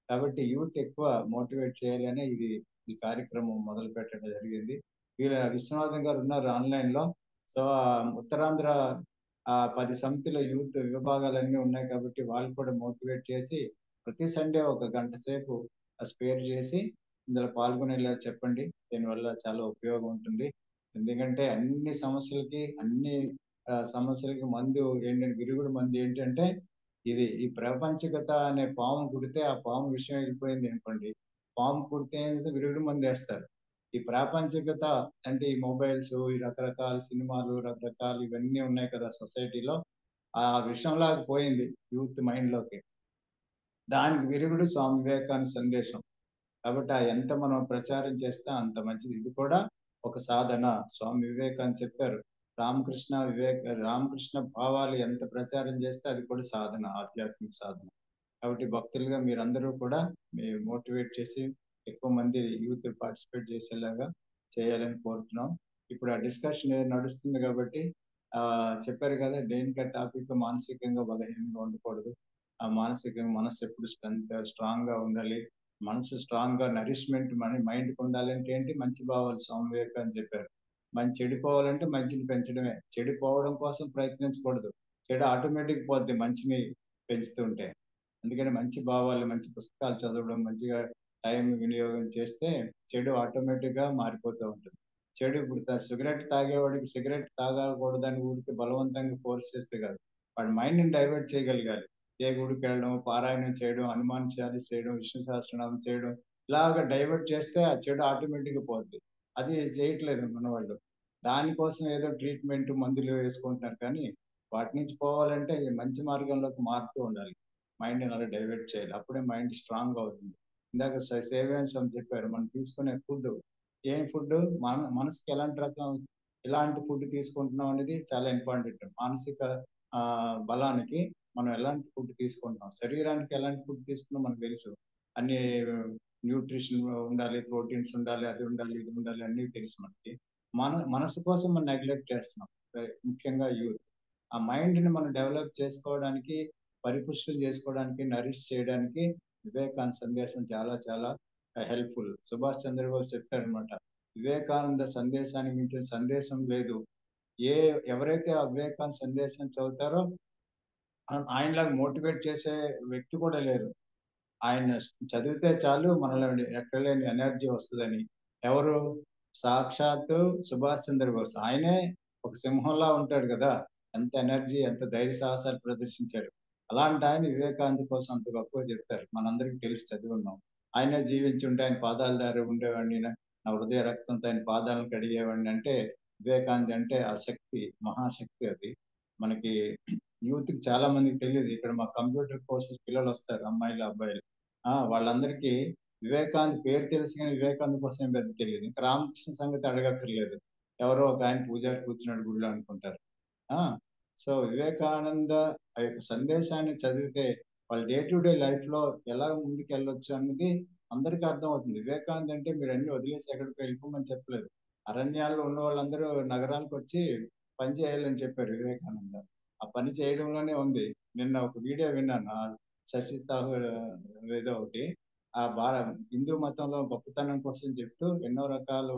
Speaker 9: కాబట్టి యూత్ ఎక్కువ మోటివేట్ చేయాలని ఈ కార్యక్రమం మొదలు పెట్టడం జరిగింది. వీళ్ళ విశ్వనాథం గారు ఉన్నారు ఆన్లైన్ లో. సో ఉత్తరాంధ్ర 10 సమితిల యూత్ విభాగాలన్నీ ఉన్నాయి కాబట్టి వాళ్ళు కూడా మోటివేట్ చేసి ప్రతి సండే ఒక గంట సేపు స్పేర్ చేసి ఇందులో పాల్గొనేలా చెప్పండి. దీనివల్ల చాలా ఉపయోగం ఉంటుంది. ఎందుకంటే అన్ని సమస్యలకి మందు ఏంటంటే, విరుగుడు మందు ఏంటంటే ఇది ఈ ప్రపంచగత అనే పాము కుడితే ఆ పాము విషయం వెళ్ళిపోయింది అనుకోండి, పాము కుడితే విరుగుడు మంది వేస్తారు. ఈ ప్రాపంచికత అంటే ఈ మొబైల్స్, ఈ రకరకాల సినిమాలు, రకరకాలు ఇవన్నీ ఉన్నాయి కదా సొసైటీలో, ఆ విషయంలాగా పోయింది యూత్ మైండ్ లోకి. దానికి విరుగుడు స్వామి వివేకానంద సందేశం. కాబట్టి ఎంత మనం ప్రచారం చేస్తే అంత మంచిది. ఇది కూడా ఒక సాధన. స్వామి వివేకానంద చెప్పారు, రామకృష్ణ భావాలు ఎంత ప్రచారం చేస్తే అది కూడా సాధన, ఆధ్యాత్మిక సాధన. కాబట్టి భక్తులుగా మీరందరూ కూడా మోటివేట్ చేసి ఎక్కువ మంది యూత్ పార్టిసిపేట్ చేసేలాగా చేయాలని కోరుతున్నాం. ఇప్పుడు ఆ డిస్కషన్ నడుస్తుంది కాబట్టి చెప్పారు కదా, దేనికి టాపిక్ మానసికంగా బలహీనంగా ఉండకూడదు. ఆ మానసికంగా మనసు ఎప్పుడు స్ట్రాంగ్ గా ఉండాలి. మనసు స్ట్రాంగ్ గా నరిష్మెంట్ మైండ్ కు ఉండాలంటే ఏంటి, మంచి భావాలు స్వామి వివేకానంద చెప్పారు. మంచి చెడిపోవాలంటే మంచిని పెంచడమే, చెడిపోవడం కోసం ప్రయత్నించకూడదు. చెడు ఆటోమేటిక్ పోద్ది మంచిని పెంచుతుంటే. అందుకని మంచి భావాలు, మంచి పుస్తకాలు చదవడం, మంచిగా టైం వినియోగం చేస్తే చెడు ఆటోమేటిక్ గా మారిపోతూ ఉంటుంది. చెడు ఇప్పుడు సిగరెట్ తాగేవాడికి సిగరెట్ తాగకూడదని ఊరికి బలవంతంగా ఫోర్స్ చేస్తే కాదు, వాడి మైండ్ ని డైవర్ట్ చేయగలగాలి. ఏ గుడికి వెళ్ళడం, పారాయణం చేయడం, హనుమాన్ చాలీస చేయడం, విష్ణు సహస్రనామం చేయడం, ఇలాగా డైవర్ట్ చేస్తే ఆ చెడు ఆటోమేటిక్ గా పోద్ది. అది చేయట్లేదు మన వాళ్ళు. దానికోసం ఏదో ట్రీట్మెంట్ మందులు వేసుకుంటున్నారు. కానీ వాటి నుంచి పోవాలంటే మంచి మార్గంలోకి మారుతూ ఉండాలి. మైండ్ అలా డైవర్ట్ చేయాలి, అప్పుడే మైండ్ స్ట్రాంగ్ అవుతుంది. ఇందాక సేవ్యాన్సం చెప్పారు, మనం తీసుకునే ఫుడ్, ఏం ఫుడ్, మనసుకి ఎలాంటి ఫుడ్ తీసుకుంటున్నాం అనేది చాలా ఇంపార్టెంట్. మానసిక బలానికి మనం ఎలాంటి ఫుడ్ తీసుకుంటున్నాం, శరీరానికి ఎలాంటి ఫుడ్ తీసుకున్నాం మనకు తెలుసు. అన్ని న్యూట్రిషన్ ఉండాలి, ప్రోటీన్స్ ఉండాలి, అది ఉండాలి, ఇది ఉండాలి, అన్ని తెలుసు మనకి. మనసు కోసం మనం నెగ్లెక్ట్ చేస్తున్నాం, ముఖ్యంగా యూత్. ఆ మైండ్ ని మనం డెవలప్ చేసుకోవడానికి, పరిపుష్టం చేసుకోవడానికి, నరిష్ చేయడానికి వివేకానంద సందేశం చాలా చాలా హెల్ప్ఫుల్. సుభాష్ చంద్రబోస్ చెప్పారనమాట, వివేకానంద సందేశానికి మించిన సందేశం లేదు. ఎవరైతే ఆ వివేకానంద సందేశం చదువుతారో ఆయనలాగా మోటివేట్ చేసే వ్యక్తి కూడా లేరు. ఆయన చదివితే చాలు మనలో ఎక్కడలేని ఎనర్జీ వస్తుందని. ఎవరు? సాక్షాత్తు సుభాష్ చంద్రబోస్. ఆయనే ఒక సింహంలా ఉంటాడు కదా, ఎంత ఎనర్జీ, ఎంత ధైర్య సాహసాలు ప్రదర్శించాడు. అలాంటి ఆయన వివేకానంద కోసం అంత గొప్పగా చెప్తారు. మనందరికీ తెలిసి చదివి ఉన్నాం. ఆయనే జీవించి ఉంటే ఆయన పాదాల దారి ఉండేవాడిని, నా హృదయ రక్తంతో ఆయన పాదాలను కడిగేవాడిని అంటే వివేకానంద అంటే ఆ శక్తి, మహాశక్తి. అది మనకి యూత్ కి చాలా మందికి తెలియదు. ఇక్కడ మా కంప్యూటర్ కోర్సెస్ పిల్లలు వస్తారు, అమ్మాయిలు అబ్బాయిలు, వాళ్ళందరికీ వివేకానంద పేరు తెలుసు కానీ వివేకానంద కోసం పెద్ద తెలియదు. ఇంకా రామకృష్ణ సంగతి అడగక్కర్లేదు, ఎవరో ఒక ఆయన పూజారి కూర్చున్నాడు గుడిలో అనుకుంటారు. సో వివేకానంద ఆ యొక్క సందేశాన్ని చదివితే వాళ్ళ డే టు డే లైఫ్ లో ఎలా ముందుకు వెళ్ళొచ్చు అన్నది అందరికీ అర్థం అవుతుంది. వివేకానంద అంటే మీరు అన్ని వదిలేసి ఎక్కడికి వెళ్ళిపోమని చెప్పలేదు. అరణ్యాల్లో ఉన్న వాళ్ళందరూ నగరాలకు వచ్చి పని చేయాలని చెప్పారు వివేకానంద. ఆ పని చేయడంలోనే ఉంది. నిన్న ఒక వీడియో విన్నాను, శశి థరూర్ ఏదో ఒకటి, ఆ హిందూ మతంలో గొప్పతనం కోసం చెప్తూ ఎన్నో రకాలు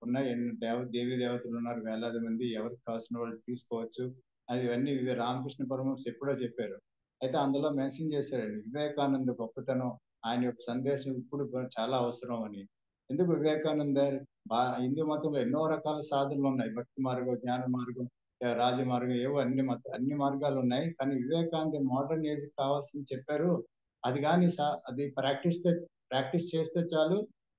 Speaker 9: ఉన్నాయి, ఎన్నో దేవీ దేవతలు ఉన్నారు, వేలాది మంది, ఎవరికి కావాల్సిన వాళ్ళు తీసుకోవచ్చు, అది ఇవన్నీ రామకృష్ణ పరమహంస ఎప్పుడో చెప్పారు. అయితే అందులో మెన్షన్ చేశారండి వివేకానంద గొప్పతనం, ఆయన యొక్క సందేశం ఇప్పుడు చాలా అవసరం అని. ఎందుకు వివేకానంద హిందూ మతంలో ఎన్నో రకాల సాధనలు ఉన్నాయి, భక్తి మార్గం, జ్ఞాన మార్గం, రాజమార్గం, ఏవో అన్ని మార్గాలు ఉన్నాయి. కానీ వివేకానంద మోడర్న్ ఏజ్ కావాల్సింది చెప్పారు. అది కానీ అది ప్రాక్టీస్ చేస్తే చాలు.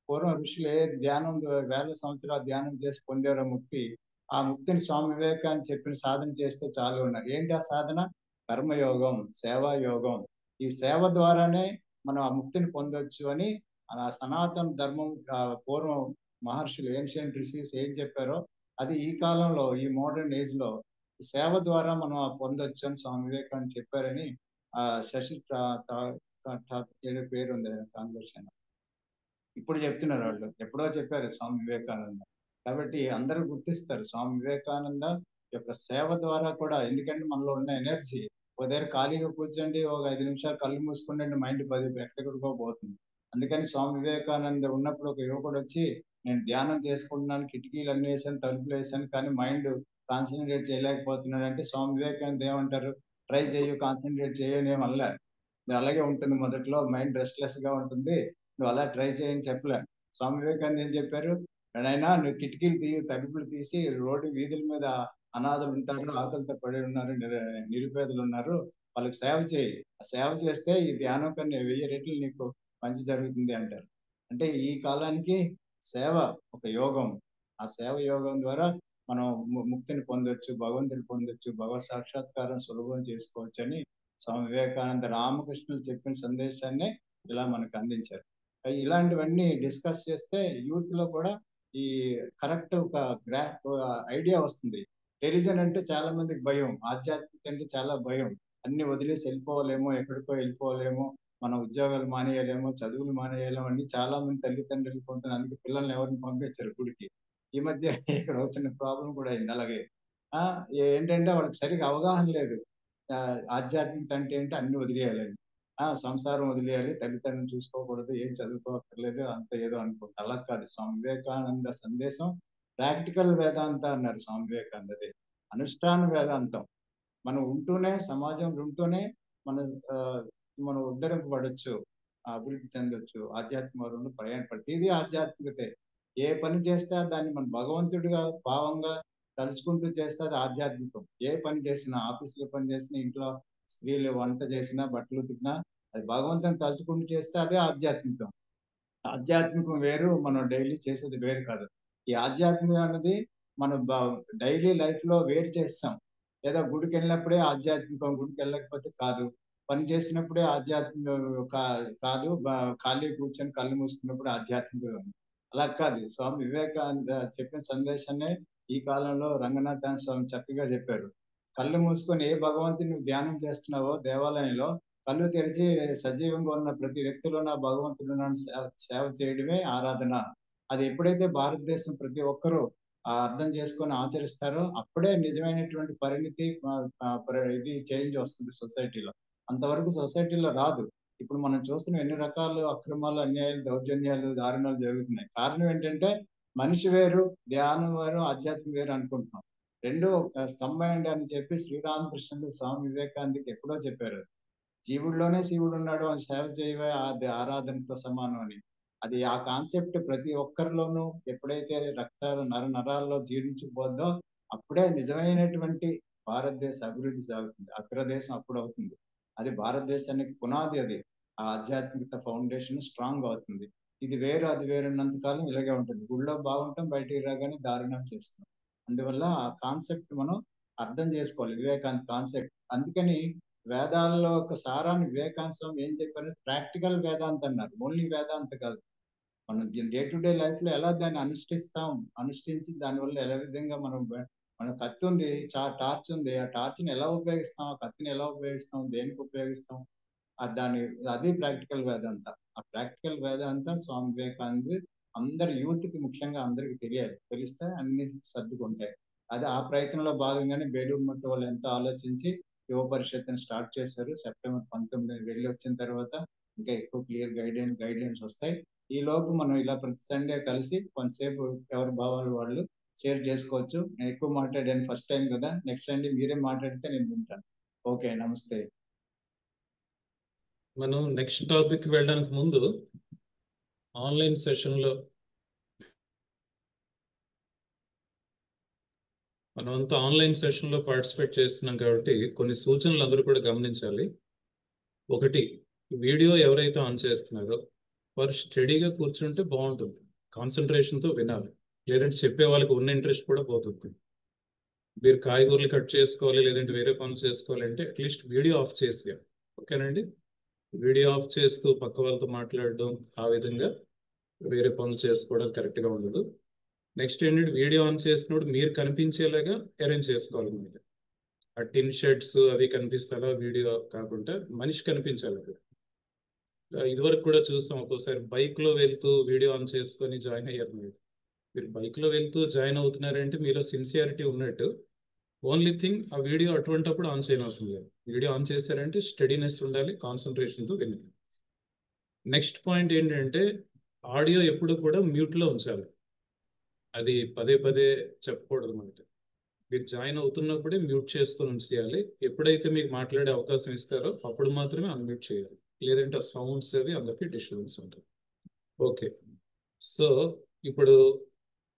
Speaker 9: పూర్వం ఋషులు ఏ ధ్యానం వేల సంవత్సరాలు ధ్యానం చేసి పొందారో ముక్తి, ఆ ముక్తిని స్వామి వివేకానంద చెప్పిన సాధన చేస్తే చాలు ఉన్నారు. ఏంటి ఆ సాధన? కర్మయోగం, సేవా యోగం. ఈ సేవ ద్వారానే మనం ఆ ముక్తిని పొందొచ్చు అని ఆ సనాతన ధర్మం పూర్వం మహర్షులు, ఏన్షియంట్ రిషీస్ ఏం చెప్పారో అది ఈ కాలంలో, ఈ మోడర్న్ ఏజ్ లో సేవ ద్వారా మనం పొందొచ్చు అని స్వామి వివేకానంద చెప్పారని శశి ఏదో పేరు ఉంది కాంగ్రెస్, ఇప్పుడు చెప్తున్నారు వాళ్ళు, ఎప్పుడో చెప్పారు స్వామి వివేకానంద. కాబట్టి అందరూ గుర్తిస్తారు స్వామి వివేకానంద యొక్క సేవ ద్వారా కూడా. ఎందుకంటే మనలో ఉన్న ఎనర్జీ ఒక దగ్గర ఖాళీగా కూర్చోండి, ఒక 5 నిమిషాలు కళ్ళు మూసుకుంటే మైండ్ 10 ఎక్కడికో పోతుంది. అందుకని స్వామి వివేకానంద ఉన్నప్పుడు ఒక యువకుడు వచ్చి, నేను ధ్యానం చేసుకుంటున్నాను, కిటికీలు అన్ని వేసాను, తలుపులు వేసాను, కానీ మైండ్ కాన్సన్ట్రేట్ చేయలేకపోతున్నాడు అంటే స్వామి వివేకానంద ఏమంటారు? ట్రై చేయు, కాన్సన్ట్రేట్ చేయని వల్ల అలాగే ఉంటుంది, మొదట్లో మైండ్ రెస్ట్లెస్ గా ఉంటుంది, నువ్వు అలా ట్రై చేయని చెప్పలే. స్వామి వివేకానంద ఏం చెప్పారు? నాయనా నువ్వు కిటికీలు తలుపులు తీసి, రోడ్డు వీధుల మీద అనాథలు ఉంటారు, ఆకలితో పడి ఉన్నారు, నిరుపేదలు ఉన్నారు, వాళ్ళకి సేవ చేయి. ఆ సేవ చేస్తే ఈ ధ్యానం కన్నా 1000 రెట్లు నీకు మంచి జరుగుతుంది అంటారు. అంటే ఈ కాలానికి సేవ ఒక యోగం. ఆ సేవ యోగం ద్వారా మనం ముక్తిని పొందొచ్చు, భగవంతుని పొందొచ్చు, భగవత్ సాక్షాత్కారం సులభం చేసుకోవచ్చు అని స్వామి వివేకానంద రామకృష్ణులు చెప్పిన సందేశాన్ని ఇలా మనకు అందించారు. ఇలాంటివన్నీ డిస్కస్ చేస్తే యూత్ లో కూడా ఈ కరెక్ట్ ఒక ఐడియా వస్తుంది. రిలీజన్ అంటే చాలా మందికి భయం, ఆధ్యాత్మిక అంటే చాలా భయం. అన్ని వదిలేసి వెళ్ళిపోవాలేమో, ఎక్కడికో వెళ్ళిపోవాలేమో, మన ఉద్యోగాలు మానేయాలేమో, చదువులు మానేయాలేమో అని చాలా మంది తల్లిదండ్రులు కొంటున్నారు. అందుకే పిల్లల్ని ఎవరిని పంపించారు గుడికి. ఈ మధ్య ఇక్కడ వచ్చిన ప్రాబ్లం కూడా అయింది. అలాగే ఏంటంటే వాళ్ళకి సరిగా అవగాహన లేదు. ఆధ్యాత్మికత అంటే ఏంటి, అన్ని వదిలేయాలని, సంసారం వదిలేయాలి, తల్లిదండ్రులు చూసుకోకూడదు, ఏం చదువుకోక్కర్లేదు, అంత ఏదో అనుకుంటారు. అలా కాదు. స్వామి వివేకానంద సందేశం ప్రాక్టికల్ వేదాంత అన్నారు స్వామి వివేకానందది. అనుష్ఠాన వేదాంతం. మనం ఉంటూనే, సమాజంలో ఉంటూనే మనం ఉద్ధరింపబడచ్చు, అభివృద్ధి చెందొచ్చు, ఆధ్యాత్మిక మార్గంలో ప్రయాణ. ప్రతిదీ ఆధ్యాత్మికతే. ఏ పని చేస్తే దాన్ని మన భగవంతుడిగా భావంగా తలుచుకుంటూ చేస్తే అది ఆధ్యాత్మికం. ఏ పని చేసినా, ఆఫీసులో పని చేసినా, ఇంట్లో స్త్రీలు వంట చేసినా, బట్టలు ఉతికినా, అది భగవంతుని తలుచుకుంటూ చేస్తే అదే ఆధ్యాత్మికం. ఆధ్యాత్మికం వేరు, మనం డైలీ చేసేది వేరు కాదు. ఈ ఆధ్యాత్మికం అన్నది మనం డైలీ లైఫ్ లో వేరు చేస్తాం. ఏదో గుడికి వెళ్ళినప్పుడే ఆధ్యాత్మికం, గుడికి వెళ్ళకపోతే కాదు. పని చేసినప్పుడే ఆధ్యాత్మికం కాదు, ఖాళీ కూర్చొని కళ్ళు మూసుకున్నప్పుడు ఆధ్యాత్మికం. అలా కాదు. స్వామి వివేకానంద చెప్పిన సందేశాన్ని ఈ కాలంలో రంగనాథ స్వామి చక్కగా చెప్పారు. కళ్ళు మూసుకొని ఏ భగవంతుని నువ్వు ధ్యానం చేస్తున్నావో దేవాలయంలో, కళ్ళు తెరిచి సజీవంగా ఉన్న ప్రతి వ్యక్తిలో నా భగవంతుడు సేవ చేయడమే ఆరాధన. అది ఎప్పుడైతే భారతదేశం ప్రతి ఒక్కరూ అర్థం చేసుకొని ఆచరిస్తారో అప్పుడే నిజమైనటువంటి పరిణితి, ఇది చేంజ్ వస్తుంది సొసైటీలో. అంతవరకు సొసైటీలో రాదు. ఇప్పుడు మనం చూస్తున్న ఎన్ని రకాల అక్రమాలు, అన్యాయాలు, దౌర్జన్యాలు, దారుణాలు జరుగుతున్నాయి. కారణం ఏంటంటే మనిషి వేరు, ధ్యానం వేరు, ఆధ్యాత్మిక వేరు అనుకుంటున్నాం. రెండు కంబైన్డ్ అని చెప్పి శ్రీరామకృష్ణుడు స్వామి వివేకానందకి ఎప్పుడో చెప్పారు. జీవుడిలోనే శివుడు ఉన్నాడు, అని సేవ చేయవే అది ఆరాధనతో సమానం అని. అది ఆ కాన్సెప్ట్ ప్రతి ఒక్కరిలోనూ ఎప్పుడైతే రక్తాలు నరాల్లో జీర్ణించిపోద్దో అప్పుడే నిజమైనటువంటి భారతదేశ అభివృద్ధి సాగుతుంది. అగ్రదేశం అప్పుడు అవుతుంది. అది భారతదేశానికి పునాది. అది ఆ ఆధ్యాత్మికత ఫౌండేషన్ స్ట్రాంగ్ అవుతుంది. ఇది వేరు అది వేరున్నంత కాలం ఇలాగే ఉంటుంది. గుళ్ళో బాగుంటాం, బయటికి రాగానే దారుణం చేస్తాం. అందువల్ల ఆ కాన్సెప్ట్ మనం అర్థం చేసుకోవాలి, వివేకానంద కాన్సెప్ట్. అందుకని వేదాల్లో ఒక సారాన్ని వివేకానంద ఏం చెప్పారు, ప్రాక్టికల్ వేదాంత అన్నారు. ఓన్లీ వేదాంత కాదు, మనం డే టు డే లైఫ్ లో ఎలా దాన్ని అనుష్ఠించి దానివల్ల ఎలా విధంగా మన కత్తి ఉంది, టార్చ్ ఉంది, ఆ టార్చ్ ని ఎలా ఉపయోగిస్తాం, ఆ కత్తిని ఎలా ఉపయోగిస్తాం, దేనికి ఉపయోగిస్తాం, అది ప్రాక్టికల్ వేదాంత. ఆ ప్రాక్టికల్ వేదాంత స్వామి వివేకానంద అందరి యూత్ కి, ముఖ్యంగా అందరికి తెలియాలి. తెలిస్తే అన్ని సర్దుకుంటాయి. అది ఆ ప్రయత్నంలో భాగంగానే బేలూరు మట్టి వాళ్ళు ఎంతో ఆలోచించి యువ పరిషత్ని స్టార్ట్ చేశారు. సెప్టెంబర్ 19 వెళ్ళి వచ్చిన తర్వాత ఇంకా ఎక్కువ క్లియర్ గైడ్లైన్స్ వస్తాయి. ఈ లోపు మనం ఇలా ప్రతి సండే కలిసి కొంతసేపు ఎవరి భావాలు వాళ్ళు షేర్ చేసుకోవచ్చు. నేను ఎక్కువ మాట్లాడాను ఫస్ట్ టైం కదా, నెక్స్ట్ సండే మీరే మాట్లాడితే నేను వింటాను. ఓకే, నమస్తే.
Speaker 2: మనం నెక్స్ట్ టాపిక్ వెళ్ళడానికి ముందు ఆన్లైన్ సెషన్లో మనమంతా ఆన్లైన్ సెషన్లో పార్టిసిపేట్ చేస్తున్నాం కాబట్టి కొన్ని సూచనలు అందరూ కూడా గమనించాలి. ఒకటి, వీడియో ఎవరైతే ఆన్ చేస్తున్నారో వారు స్టడీగా కూర్చుంటే బాగుంటుంది, కాన్సన్ట్రేషన్తో వినాలి. లేదంటే చెప్పే వాళ్ళకి ఉన్న ఇంట్రెస్ట్ కూడా పోతుంది. మీరు కాయగూరలు కట్ చేసుకోవాలి, లేదంటే వేరే పనులు చేసుకోవాలి అంటే అట్లీస్ట్ వీడియో ఆఫ్ చేసి, ఓకేనండి. వీడియో ఆఫ్ చేస్తూ పక్క వాళ్ళతో మాట్లాడడం, ఆ విధంగా వేరే పనులు చేసుకోవడం కరెక్ట్గా ఉండదు. నెక్స్ట్ ఏంటంటే వీడియో ఆన్ చేసినప్పుడు మీరు కనిపించేలాగా అరేంజ్ చేసుకోవాలి. మీరు ఆ టిన్ షర్ట్స్ అవి కనిపిస్తారా, వీడియో కాకుండా మనిషి కనిపించాలి. ఇదివరకు కూడా చూస్తాం, ఒక్కోసారి బైక్లో వెళ్తూ వీడియో ఆన్ చేసుకొని జాయిన్ అయ్యారు. మీరు బైక్లో వెళ్తూ జాయిన్ అవుతున్నారంటే మీలో సిన్సియారిటీ ఉన్నట్టు. ఓన్లీ థింగ్ ఆ వీడియో అటువంటిప్పుడు ఆన్ చేయని అవసరం లేదు. వీడియో ఆన్ చేశారంటే స్టడీనెస్ ఉండాలి, కాన్సన్ట్రేషన్తో వినాలి. నెక్స్ట్ పాయింట్ ఏంటంటే ఆడియో ఎప్పుడు కూడా మ్యూట్లో ఉంచాలి. అది పదే పదే చెప్పకూడదు అనమాట. మీరు జాయిన్ అవుతున్నప్పుడే మ్యూట్ చేసుకొని ఉంచేయాలి. ఎప్పుడైతే మీకు మాట్లాడే అవకాశం ఇస్తారో అప్పుడు మాత్రమే అన్మ్యూట్ చేయాలి, లేదంటే ఆ సౌండ్స్ అవి అందరికీ డిస్టర్బెన్స్ ఉంటుంది. ఓకే, సో ఇప్పుడు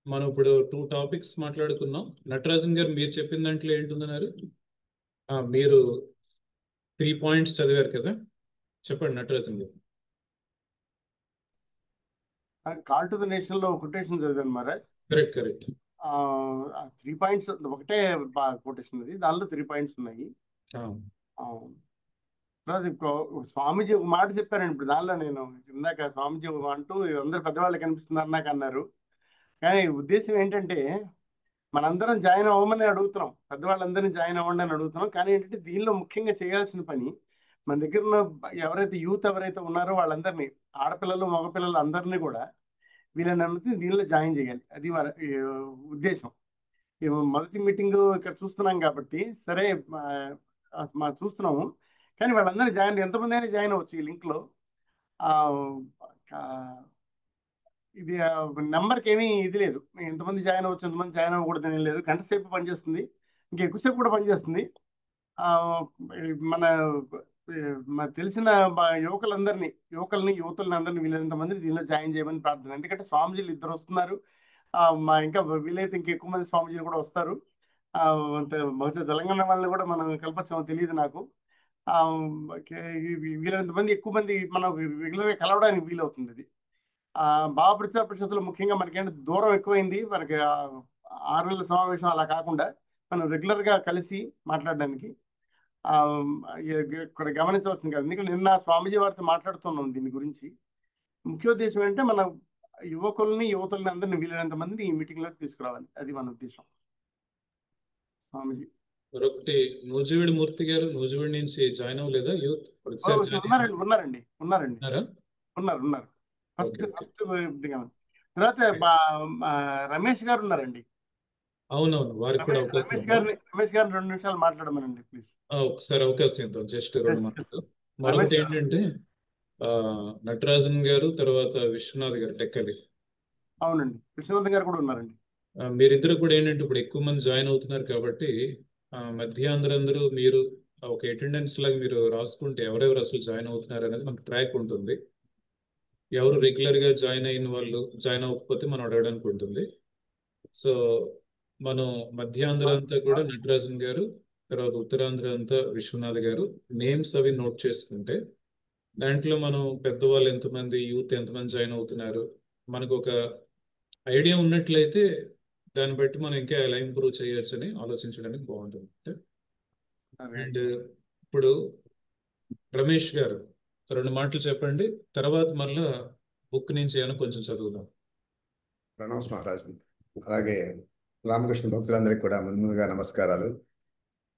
Speaker 2: మనం 2 టాపిక్స్ మాట్లాడుకున్నాం. నటరాజన్ గారు మీరు చెప్పిన దాంట్లో ఏంటున్నారు, మీరు 3 పాయింట్స్ చదివారు కదా, చెప్పండి నటరాజన్ గారు.
Speaker 1: కాల్ టు ద నేషన్ లో కొటేషన్ చదివాను మహారాజ్.
Speaker 2: Correct correct.
Speaker 1: 3 పాయింట్స్ ఒకటే కొటేషన్ అది, దానిలో 3 పాయింట్స్ ఉన్నాయి. తర్వాత స్వామీజీ ఒక మాట చెప్పారండి ఇప్పుడు దానిలో. నేను ఇందాక స్వామీజీ అంటూ అందరు పెద్దవాళ్ళు కనిపిస్తున్నారు నాకు అన్నారు, కానీ ఉద్దేశం ఏంటంటే మనందరం జాయిన్ అవ్వమని అడుగుతున్నాం, పెద్దవాళ్ళందరినీ జాయిన్ అవ్వండి అని అడుగుతున్నాం. కానీ ఏంటంటే దీనిలో ముఖ్యంగా చేయాల్సిన పని, మన దగ్గర ఉన్న ఎవరైతే యూత్ ఎవరైతే ఉన్నారో వాళ్ళందరినీ, ఆడపిల్లలు మగపిల్లలు అందరినీ కూడా వీళ్ళని దీనిలో జాయిన్ చేయాలి. అది ఉద్దేశం. మొదటి మీటింగ్ ఇక్కడ చూస్తున్నాం కాబట్టి సరే చూస్తున్నాము, కానీ వాళ్ళందరూ జాయిన్, ఎంతమంది అయినా జాయిన్ అవ్వచ్చు ఈ లింక్లో. ఇది నెంబర్కి ఏమీ ఇది లేదు, ఎంతమంది జాయిన్ అవ్వచ్చు ఎంతమంది జాయిన్ అవ్వకూడదు ఏం లేదు. గంట సేపు పనిచేస్తుంది, ఇంకా ఎక్కువసేపు కూడా పనిచేస్తుంది. మన తెలిసిన యువకుల్ని అందరినీ వీళ్ళంత మందిని దీనిలో జాయిన్ చేయమని ప్రార్థన. ఎందుకంటే స్వామిజీలు 2 వస్తున్నారు, ఇంకా వీలైతే ఇంకా ఎక్కువ మంది స్వామిజీలు కూడా వస్తారు. బహుశా తెలంగాణ వాళ్ళని కూడా మనం కలపచ్చామో తెలియదు నాకు. వీళ్ళంత మంది ఎక్కువ మంది మనం రెగ్యులర్గా కలవడానికి వీలవుతుంది. ఇది భావ ప్రచార పరిషత్తులో ముఖ్యంగా మనకేంటి దూరం ఎక్కువైంది, మనకి 6 నెలల సమావేశం అలా కాకుండా మనం రెగ్యులర్గా కలిసి మాట్లాడడానికి ఇక్కడ గమనించవలసింది కాదు. ఎందుకంటే నిన్న స్వామీజీ వారితో మాట్లాడుతున్నాం దీని గురించి. ముఖ్యోద్దేశం ఏంటంటే మన యువతుల్ని అందరినీ వీలైనంత మందిని ఈ మీటింగ్లోకి తీసుకురావాలి, అది మన ఉద్దేశం. స్వామీజీ
Speaker 2: మరొకటి, నూజివీడి మూర్తి గారు నూజివీడి నుంచి జాయిన్ అవ్వలేదా యూత్?
Speaker 1: ఉన్నారండి. ఉన్నారు. ఫస్ట్ తర్వాత రమేష్ గారు ఉన్నారండి.
Speaker 2: అవునవును, వారికి కూడా
Speaker 1: రమేష్ గారిని 2 నిమిషాలు మాట్లాడమనండి ప్లీజ్.
Speaker 2: ఒకసారి అవకాశం ఇద్దాం, జస్ట్ 2 మాటలు. మరొకటి ఏంటంటే నటరాజన్ గారు, తర్వాత విశ్వనాథ్ గారు టెక్కలి.
Speaker 1: అవునండి, విశ్వనాథ్ గారు కూడా ఉన్నారండి.
Speaker 2: మీరిద్దరు కూడా ఏంటంటే ఇప్పుడు ఎక్కువ మంది జాయిన్ అవుతున్నారు కాబట్టి మధ్యాంధ్రందరూ మీరు ఒక అటెండెన్స్ లాగా మీరు రాసుకుంటే ఎవరెవరు అసలు జాయిన్ అవుతున్నారు అనేది మనకు ట్రాక్ ఉంటుంది. ఎవరు రెగ్యులర్గా జాయిన్ అయిన వాళ్ళు జాయిన్ అవ్వకపోతే మనం అడగడానికి ఉంటుంది. సో మనం మధ్యాంధ్ర అంతా కూడా నటరాజన్ గారు, తర్వాత ఉత్తరాంధ్ర అంతా విశ్వనాథ్ గారు నేమ్స్ అవి నోట్ చేసుకుంటే దాంట్లో మనం పెద్దవాళ్ళు ఎంతమంది, యూత్ ఎంతమంది జాయిన్ అవుతున్నారు మనకు ఒక ఐడియా ఉన్నట్లయితే దాన్ని బట్టి మనం ఇంకా ఎలా ఇంప్రూవ్ చేయొచ్చు అని ఆలోచించడానికి బాగుంటుంది. అండ్ ఇప్పుడు రమేష్ గారు 2 మాటలు చెప్పండి, తర్వాత మళ్ళా బుక్ నుంచి ఏమైనా కొంచెం చదువుదాం.
Speaker 12: ప్రణవ్ మహారాజ్, అలాగే రామకృష్ణ భక్తులందరికీ కూడా ముందుగా నమస్కారాలు.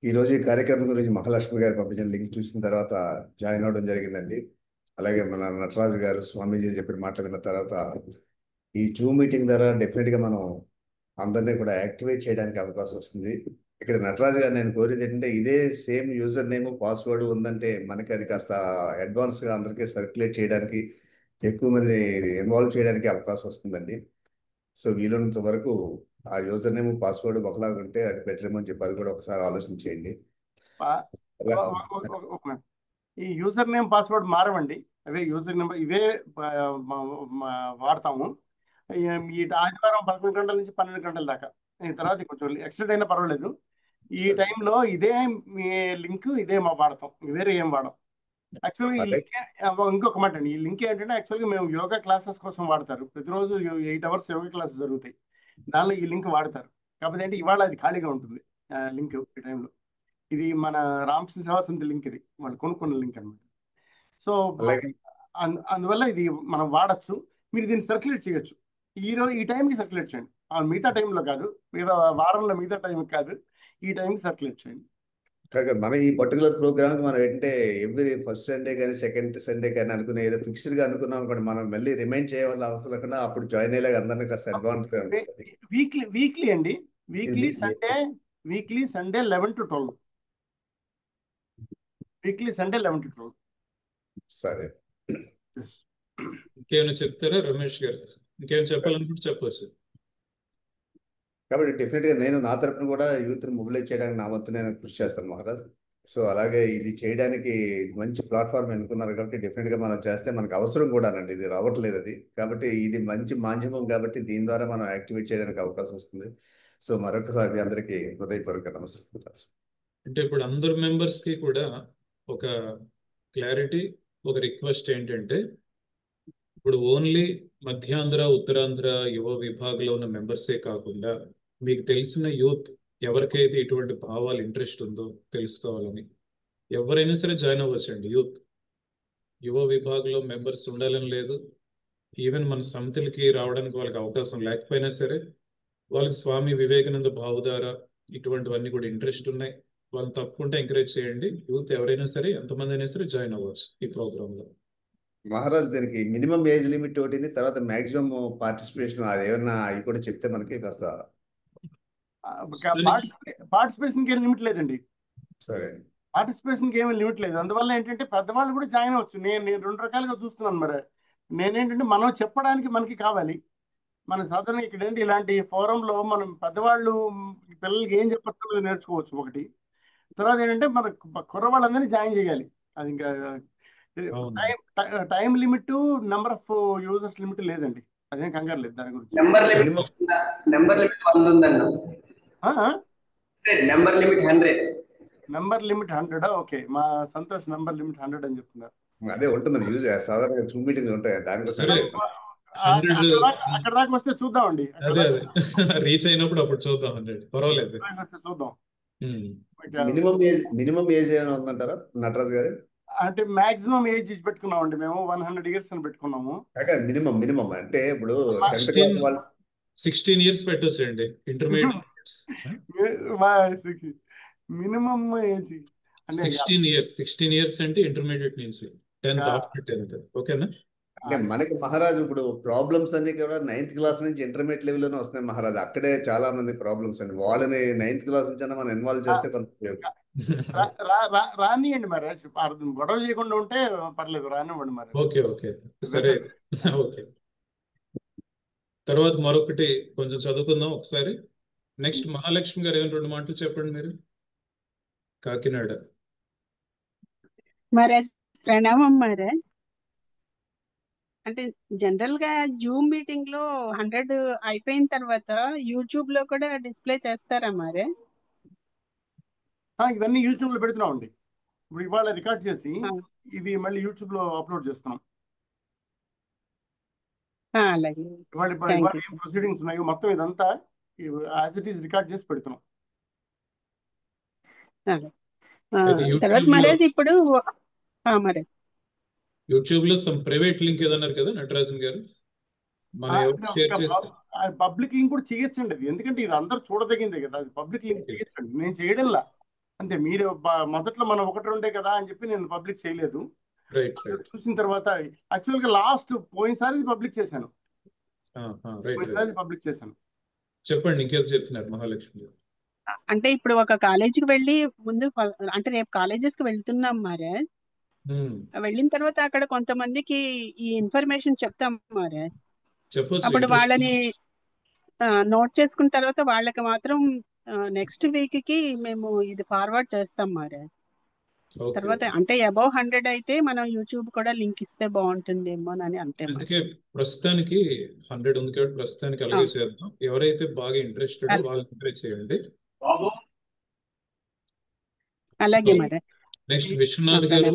Speaker 12: ఈరోజు ఈ కార్యక్రమం గురించి మహాలక్ష్మి గారు పంపించిన లింక్ చూసిన తర్వాత జాయిన్ అవ్వడం జరిగిందండి. అలాగే మన నటరాజు గారు స్వామీజీ చెప్పిన మాటలు విన్న తర్వాత ఈ జూమ్ మీటింగ్ ద్వారా డెఫినెట్గా మనం అందరినీ కూడా యాక్టివేట్ చేయడానికి అవకాశం వస్తుంది. ఇక్కడ నటరాజు గారు నేను కోరేది ఏంటంటే ఇదే సేమ్ యూజర్ నేమ్ పాస్వర్డ్ ఉందంటే మనకి అది కాస్త అడ్వాన్స్గా అందరికీ సర్క్యులేట్ చేయడానికి, ఎక్కువ మంది ఇన్వాల్వ్ చేయడానికి అవకాశం వస్తుందండి. సో వీలున్నంత వరకు ఆ యూజర్ నేమ్ పాస్వర్డ్ ఒకలాగా ఉంటే అది బెటర్ ఏమో అని చెప్పి అది కూడా ఒకసారి ఆలోచన చేయండి.
Speaker 1: ఈ యూజర్ నేమ్ పాస్వర్డ్ మారవండి, అవే యూజర్ నేమ్ ఇవే వాడతాము. ఈ ఆదివారం 11 గంటల నుంచి 12 గంటల దాకా, తర్వాత కొంచెం ఎక్స్టెండ్ అయినా పర్వాలేదు. ఈ టైంలో ఇదే మీ లింక్, ఇదే మా వాడతాం, వేరే ఏం వాడడం. యాక్చువల్గా ఈ లింక్ ఇంకొక మాట అండి, ఈ లింక్ ఏంటంటే యాక్చువల్గా మేము యోగా క్లాసెస్ కోసం వాడతారు. ప్రతిరోజు 8 అవర్స్ యోగా క్లాసెస్ జరుగుతాయి, దానిలో ఈ లింక్ వాడతారు. కాకపోతే అంటే ఇవాళ అది ఖాళీగా ఉంటుంది లింక్ ఈ టైంలో. ఇది మన రామకృష్ణ సేవా సమితి లింక్, ఇది వాళ్ళు కొనుక్కున్న లింక్ అనమాట. సో అందువల్ల ఇది మనం వాడచ్చు. మీరు దీన్ని సర్క్యులేట్ చేయొచ్చు. ఈ టైంకి సర్క్యులేట్ చేయండి, మిగతా టైంలో కాదు, వారంలో మిగతా టైంకి కాదు, ఈ టైంకి సర్క్యులేట్ చేయండి.
Speaker 12: మనం ఈ పర్టికులర్ ప్రోగ్రామ్ మనం ఏంటంటే ఎవ్రీ ఫస్ట్ సండే కానీ సెకండ్ సండే కానీ అనుకునే ఏదో ఫిక్స్డ్ గా అనుకున్నాం అనుకోండి, మనం మళ్ళీ రిమైండ్ చేయాలని అవసరం లేకుండా అప్పుడు జాయిన్ అయ్యేలాగా అందరినీ కాస్త అడ్వాన్స్ గా ఉంటుంది.
Speaker 1: వీక్లీ అండి, weekly Sunday 11 to 12, weekly Sunday 11 to 12.
Speaker 12: సరే,
Speaker 2: ఇంకేమైనా చెప్తారా రమేష్ గారు? ఇంకేమైనా చెప్పాలనుకుంటే చెప్పవచ్చు.
Speaker 12: కాబట్టి డెఫినెట్గా నేను నా తరపున కూడా యూత్ని మొబిలైజ్ చేయడానికి నా వంతు నేను కృషి చేస్తాను మహారాజ్. సో అలాగే ఇది చేయడానికి మంచి ప్లాట్ఫామ్ ఎన్నుకున్నారు కాబట్టి డెఫినెట్గా మనం చేస్తే మనకు అవసరం కూడానండి, ఇది రావట్లేదు అది. కాబట్టి ఇది మంచి మాధ్యమం కాబట్టి దీని ద్వారా మనం యాక్టివేట్ చేయడానికి అవకాశం వస్తుంది. సో మరొకసారి అందరికీ హృదయపూర్వక నమస్కారం.
Speaker 2: అంటే ఇప్పుడు అందరు మెంబర్స్ కి కూడా ఒక క్లారిటీ, ఒక రిక్వెస్ట్ ఏంటంటే, ఇప్పుడు ఓన్లీ మధ్యాంధ్ర, ఉత్తరాంధ్ర యువ విభాగంలో ఉన్న మెంబర్సే కాకుండా మీకు తెలిసిన యూత్ ఎవరికైతే ఇటువంటి భావాలు ఇంట్రెస్ట్ ఉందో తెలుసుకోవాలని ఎవరైనా సరే జాయిన్ అవ్వచ్చండి. యువ విభాగంలో మెంబర్స్ ఉండాలని లేదు. ఈవెన్ మన సమితులకి రావడానికి వాళ్ళకి అవకాశం లేకపోయినా సరే వాళ్ళకి స్వామి వివేకానంద భావధార ఇటువంటివన్నీ కూడా ఇంట్రెస్ట్ ఉన్నాయి. వాళ్ళు తప్పకుండా ఎంకరేజ్ చేయండి. యూత్ ఎవరైనా సరే, ఎంతమంది అయినా సరే జాయిన్ అవ్వచ్చు ఈ ప్రోగ్రాంలో.
Speaker 12: మహారాజ్, దీనికి మినిమం ఏజ్ లిమిట్ ఒకటి, తర్వాత మాక్సిమం పార్టిసిపేషన్, అది ఏమన్నా అవి కూడా చెప్తే మనకి కాస్త.
Speaker 1: పార్టిసిపేషన్కి ఏం లిమిట్ లేదండి.
Speaker 12: సరే,
Speaker 1: పార్టిసిపేషన్కి ఏమీ లిమిట్ లేదు. అందువల్ల ఏంటంటే పెద్దవాళ్ళు కూడా జాయిన్ అవ్వచ్చు. నేను రెండు రకాలుగా చూస్తున్నాను. మరి నేనేంటంటే మనం చెప్పడానికి మనకి కావాలి. మన సాధారణ ఇక్కడ ఏంటి ఇలాంటి ఫోరంలో మనం పెద్దవాళ్ళు పిల్లలకి ఏం చెప్పచ్చు నేర్చుకోవచ్చు ఒకటి. తర్వాత ఏంటంటే మన కుర్రవాళ్ళందరినీ జాయిన్ చేయాలి. అది ఇంకా time limit, number of users limit లేదండి. అదేం కంగారు లేదు దాని గురించి.
Speaker 4: నెంబర్ లిమిట్ 100 ఉందన్న. Number limit 100.
Speaker 1: Number limit 100. Okay, మా సంతోష్ నెంబర్ లిమిట్ 100 అని చెప్తున్నారు.
Speaker 12: అదే ఉంటుంది యూజ్. సాధారణంగా జూమ్ మీటింగ్స్ ఉంటాయి, దానికోసం
Speaker 1: అక్కడ దాకా వస్తే చూద్దామండి.
Speaker 2: అదే రీచ్ అయినప్పుడు అప్పుడు చూద్దాం. 100 పర్వాలేదు,
Speaker 1: చూద్దాం.
Speaker 12: మినిమం ఏజ్ ఏమైనా ఉందంటారా నటరాజ్ గారు?
Speaker 1: అంటే మాక్సిమం ఏజ్ పెట్టుకున్నామండి మేము 100 years అని పెట్టుకున్నాము.
Speaker 12: మినిమం అంటే ఇప్పుడు 10th క్లాస్ వాళ్ళు
Speaker 2: 16 years పెట్టొచ్చండి. ఇంటర్మీడియట్
Speaker 1: మినిమం ఏజ్
Speaker 2: 16 years అంటే ఇంటర్మీడియట్ నుంచి 10th ఆఫ్టర్ 10th. ఓకేనా?
Speaker 12: అంటే మనకి మహారాజు ఇప్పుడు ప్రాబ్లమ్స్ అన్ని కూడా 9th క్లాస్ నుంచి ఇంటర్మీడియట్ లెవెల్లోనే వస్తున్నాయి మహారాజు. అక్కడే చాలా మంది ప్రాబ్లమ్స్ అండి. వాళ్ళని 9th క్లాస్ నుంచి మనం ఇన్వాల్వ్ చేస్తే కొంత
Speaker 1: రానియండి మరి. గొడవ చేయకుండా ఉంటే పర్లేదు, రానివ్వండి మరి.
Speaker 2: ఓకే సరే. ఓకే, తర్వాత మరొకటి కొంచెం చదువుకుందాం ఒకసారి. నెక్స్ట్ మహాలక్ష్మి గారు ఏమైనా 2 మాటలు చెప్పండి మీరు. కాకినాడ.
Speaker 6: మహారాజ్ ప్రణామం మహారాజ్. అంటే జనరల్ గా జూమ్ మీటింగ్ లో 100 అయిపోయిన తర్వాత యూట్యూబ్ లో కూడా డిస్ప్లే చేస్తారా మరే?
Speaker 1: ఇవన్నీ యూట్యూబ్ లో పెడుతున్నామండి. ఇప్పుడు ఇవాళ రికార్డ్ చేసి ఇది మళ్ళీ యూట్యూబ్ లో అప్లోడ్ చేస్తున్నాం.
Speaker 6: అలాగే
Speaker 1: ఇవాళ ప్రొసీడింగ్స్ ఉన్నాయి మొత్తం, ఇదంతా యాజ్ ఇట్ ఈస్ రికార్డ్ చేసి పెడుతున్నాం.
Speaker 6: తర్వాత మహారాజ్ ఇప్పుడు మహారాజ్
Speaker 2: యూట్యూబ్ లో సమ్ ప్రైవేట్ లింక్ ఏదన్నారు కదా నటరాజన్ గారు,
Speaker 1: పబ్లిక్ లింక్ కూడా చేయొచ్చండి అది. ఎందుకంటే ఇది అందరు చూడదగిందే కదా, అది పబ్లిక్ లింక్ చేయొచ్చండి. నేను చేయడంలా, అంతే. మీరు మొదట్లో మనం 1-2 కదా అని చెప్పి నేను పబ్లిక్ చేయలేదు. చూసిన తర్వాత యాక్చువల్ గా లాస్ట్ పోయినసారి పబ్లిక్ చేశాను.
Speaker 2: చెప్పండి, ఇంకేదో చెప్తున్నారు మహాలక్ష్మి గారు.
Speaker 6: అంటే ఇప్పుడు ఒక కాలేజీకి వెళ్ళి ముందు, అంటే రేపు కాలేజెస్ కి వెళ్తున్నాం మహారాజ్. వెళ్ళిన తర్వాత అక్కడ కొంతమందికి ఈ ఇన్ఫర్మేషన్ చెప్తాం మహారాజ్. అప్పుడు వాళ్ళని నోట్ చేసుకున్న తర్వాత వాళ్ళకి మాత్రం నెక్స్ట్ వీక్ కి మేము ఇది ఫార్వర్డ్ చేస్తాం మహారాజ్. తర్వాత అంటే అబౌవ్ 100 అయితే మనం యూట్యూబ్ కూడా లింక్ ఇస్తే బాగుంటుందేమో అని అంతే.
Speaker 2: అందుకే ప్రస్తుతానికి 100 ఉంది కాబట్టి ప్రస్తుతానికి అలాగే చేద్దాం. ఎవరైతే బాగా ఇంట్రెస్టెడ్ వాళ్ళని ఎంకరేజ్ చేయండి.
Speaker 6: అలాగే మరి.
Speaker 2: నెక్స్ట్ విశ్వనాథ్ గారు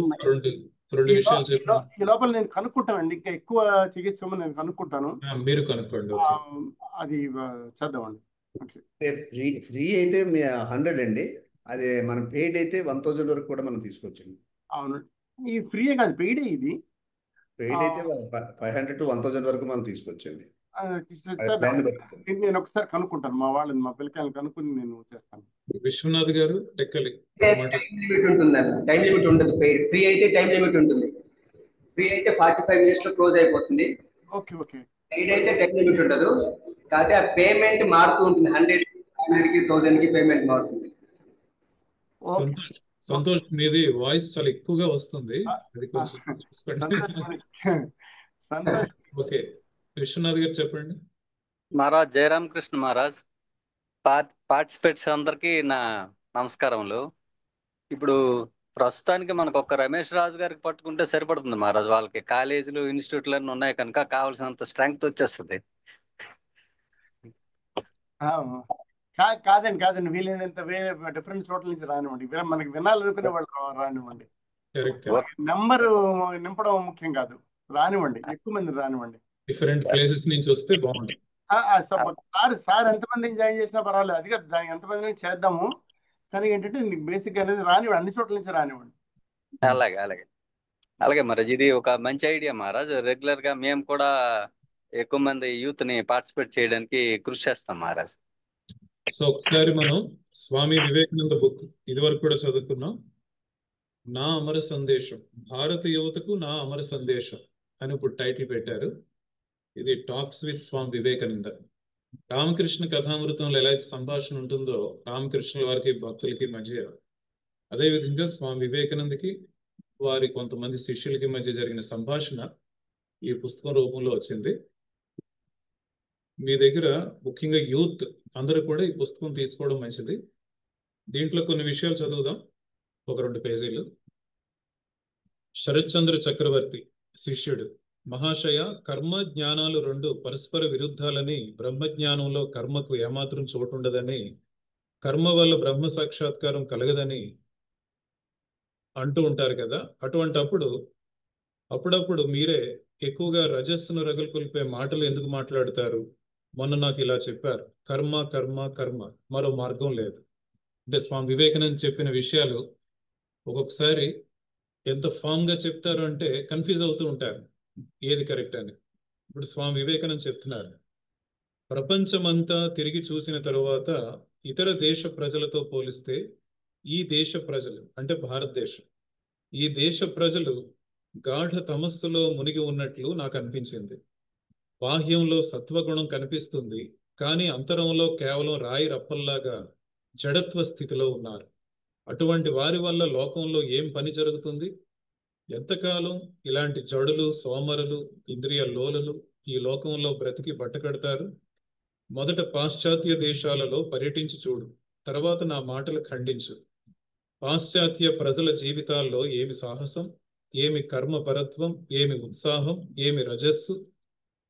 Speaker 2: రెండు విషయాలు చెప్పండి.
Speaker 1: ఈ లోపల నేను కనుక్కుంటానండి, ఇంకా ఎక్కువ చికిత్స నేను కనుక్కుంటాను.
Speaker 2: మీరు కనుక్కోండి,
Speaker 1: అది చేద్దామండి.
Speaker 12: ఫ్రీ అయితే 100 అండి, అదే మనం పెయిడ్ అయితే 1000 వరకు కూడా మనం తీసుకోవచ్చండి.
Speaker 1: అవును, ఈ ఫ్రీయే కాదు, పెయిడే. ఇది
Speaker 12: పెయిడ్ అయితే 500 to 1000 వరకు మనం తీసుకోవచ్చండి.
Speaker 1: నేను ఒకసారి కనుక్కుంటాను, మా వాళ్ళని, మా పిల్లకాయలను కనుక్కుని నేను చేస్తాను.
Speaker 2: విశ్వనాథ్ గారు టెక్కలి.
Speaker 4: టైం లిమిట్ ఉండదు. పెయిడ్ ఫ్రీ అయితే టైం లిమిట్ ఉంటుంది. ఫ్రీ అయితే 45 minutes లో క్లోజ్ అయిపోతుంది. పెయిడ్ అయితే టైం లిమిట్ ఉండదు. కాకపోతే ఆ పేమెంట్ మారుతూ ఉంటుంది. 100కి 1000కి పేమెంట్ మారుతుంది.
Speaker 2: సంతోష్, మీది వాయిస్ చాలా ఎక్కువగా వస్తుంది, అది కొంచెం ఓకే. విశ్వనాథ్ గారు చెప్పండి.
Speaker 13: మహారాజ్ జయరామ్ కృష్ణ మహారాజ్, పార్టిసిపేట్స్ అందరికీ నా నమస్కారములు. ఇప్పుడు ప్రస్తుతానికి మనకు ఒక రమేష్ రాజు గారికి పట్టుకుంటే సరిపడుతుంది మహారాజ్. వాళ్ళకి కాలేజీలు, ఇన్స్టిట్యూట్లు అన్నీ ఉన్నాయి కనుక కావాల్సినంత స్ట్రెంగ్త్ వచ్చేస్తుంది.
Speaker 1: కాదండి వీలైనంత వేరే డిఫరెంట్ చోట్ల నుంచి రానివ్వండి. మనకి వినాలనుకునే వాళ్ళు రానివ్వండి. నెంబర్ నింపడం ముఖ్యం కాదు, రానివ్వండి, ఎక్కువ మంది రానివ్వండి.
Speaker 2: డిఫరెంట్ ప్లేసెస్ నుంచి వస్తే బాగుంటుంది.
Speaker 1: సార్ ఎంతమందిని జాయిన్ చేసినా పర్వాలేదు, అది కాదు దాన్ని ఎంతమందిని చేద్దాము, కానీ ఏంటంటే బేసిక్ అనేది రానివ్వండి, అన్ని చోట్ల నుంచి రానివ్వండి.
Speaker 13: అలాగే అలాగే అలాగే మహారాజ్, ఇది ఒక మంచి ఐడియా మహారాజ్. రెగ్యులర్ గా మేము కూడా ఎక్కువ మంది యూత్ ని పార్టిసిపేట్ చేయడానికి కృషి చేస్తాం మహారాజ్.
Speaker 2: సో ఒకసారి మనం స్వామి వివేకానంద బుక్ ఇదివరకు కూడా చదువుకున్నాం. నా అమర సందేశం, భారత యువతకు నా అమర సందేశం అని ఇప్పుడు టైటిల్ పెట్టారు. ఇది టాక్స్ విత్ స్వామి వివేకానంద. రామకృష్ణ కథామృతంలో ఎలా అయితే సంభాషణ ఉంటుందో రామకృష్ణుల వారికి భక్తులకి మధ్య, అదేవిధంగా స్వామి వివేకానందకి వారి కొంతమంది శిష్యులకి మధ్య జరిగిన సంభాషణ ఈ పుస్తకం రూపంలో వచ్చింది. మీ దగ్గర ముఖ్యంగా యూత్ అందరూ కూడా ఈ పుస్తకం తీసుకోవడం మంచిది. దీంట్లో కొన్ని విషయాలు చదువుదాం, ఒక 2 పేజీలు. శరత్చంద్ర చక్రవర్తి శిష్యుడు: మహాశయ, కర్మ జ్ఞానాలు 2 పరస్పర విరుద్ధాలని, బ్రహ్మజ్ఞానంలో కర్మకు ఏమాత్రం చోటుండదని, కర్మ వల్ల బ్రహ్మ సాక్షాత్కారం కలగదని అంటూ ఉంటారు కదా. అప్పుడప్పుడు మీరే ఎక్కువగా రజస్సును రగులుకొల్పే మాటలు ఎందుకు మాట్లాడతారు? మొన్న నాకు ఇలా చెప్పారు, కర్మ కర్మ కర్మ, మరో మార్గం లేదు. అంటే స్వామి వివేకానంద చెప్పిన విషయాలు ఒక్కొక్కసారి ఎంత ఫామ్గా చెప్తారు అంటే కన్ఫ్యూజ్ అవుతూ ఉంటారు ఏది కరెక్ట్ అని. ఇప్పుడు స్వామి వివేకానంద చెప్తున్నారు, ప్రపంచమంతా తిరిగి చూసిన తరువాత ఇతర దేశ ప్రజలతో పోలిస్తే ఈ దేశ ప్రజలు, అంటే భారతదేశం, ఈ దేశ ప్రజలు గాఢ తమస్సులో మునిగి ఉన్నట్లు నాకు అనిపించింది. బాహ్యంలో సత్వగుణం కనిపిస్తుంది, కానీ అంతరంలో కేవలం రాయి రప్పల్లాగా జడత్వ స్థితిలో ఉన్నారు. అటువంటి వారి వల్ల లోకంలో ఏం పని జరుగుతుంది? ఎంతకాలం ఇలాంటి జడులు, సోమరులు, ఇంద్రియ లోలులు ఈ లోకంలో బ్రతికి బట్టకడతారు? మొదట పాశ్చాత్య దేశాలలో పర్యటించి చూడు, తర్వాత నా మాటలు ఖండించు. పాశ్చాత్య ప్రజల జీవితాల్లో ఏమి సాహసం, ఏమి కర్మపరత్వం, ఏమి ఉత్సాహం, ఏమి రజస్సు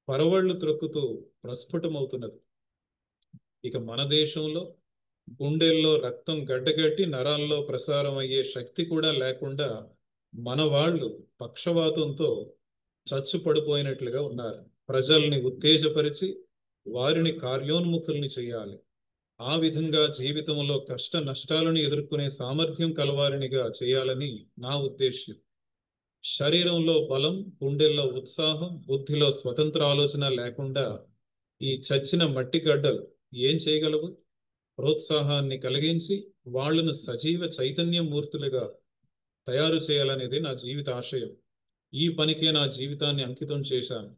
Speaker 2: పరవళ్లు త్రొక్కుతూ ప్రస్ఫుటమవుతున్నది. ఇక మన దేశంలో గుండెల్లో రక్తం గడ్డగట్టి నరాల్లో ప్రసారం అయ్యే శక్తి కూడా లేకుండా మన వాళ్ళు పక్షవాతంతో చచ్చు పడిపోయినట్లుగా ఉన్నారు. ప్రజల్ని ఉత్తేజపరిచి వారిని కార్యోన్ముఖుల్ని చేయాలి. ఆ విధంగా జీవితంలో కష్ట నష్టాలను ఎదుర్కొనే సామర్థ్యం కలవారినిగా చేయాలని నా ఉద్దేశ్యం. శరీరంలో బలం, గుండెల్లో ఉత్సాహం, బుద్ధిలో స్వతంత్ర ఆలోచన లేకుండా ఈ చచ్చిన మట్టి గడ్డలు ఏం చేయగలవు? ప్రోత్సాహాన్ని కలిగించి వాళ్లను సజీవ చైతన్యమూర్తులుగా తయారు చేయాలనేది నా జీవిత ఆశయం. ఈ పనికే నా జీవితాన్ని అంకితం చేశాను.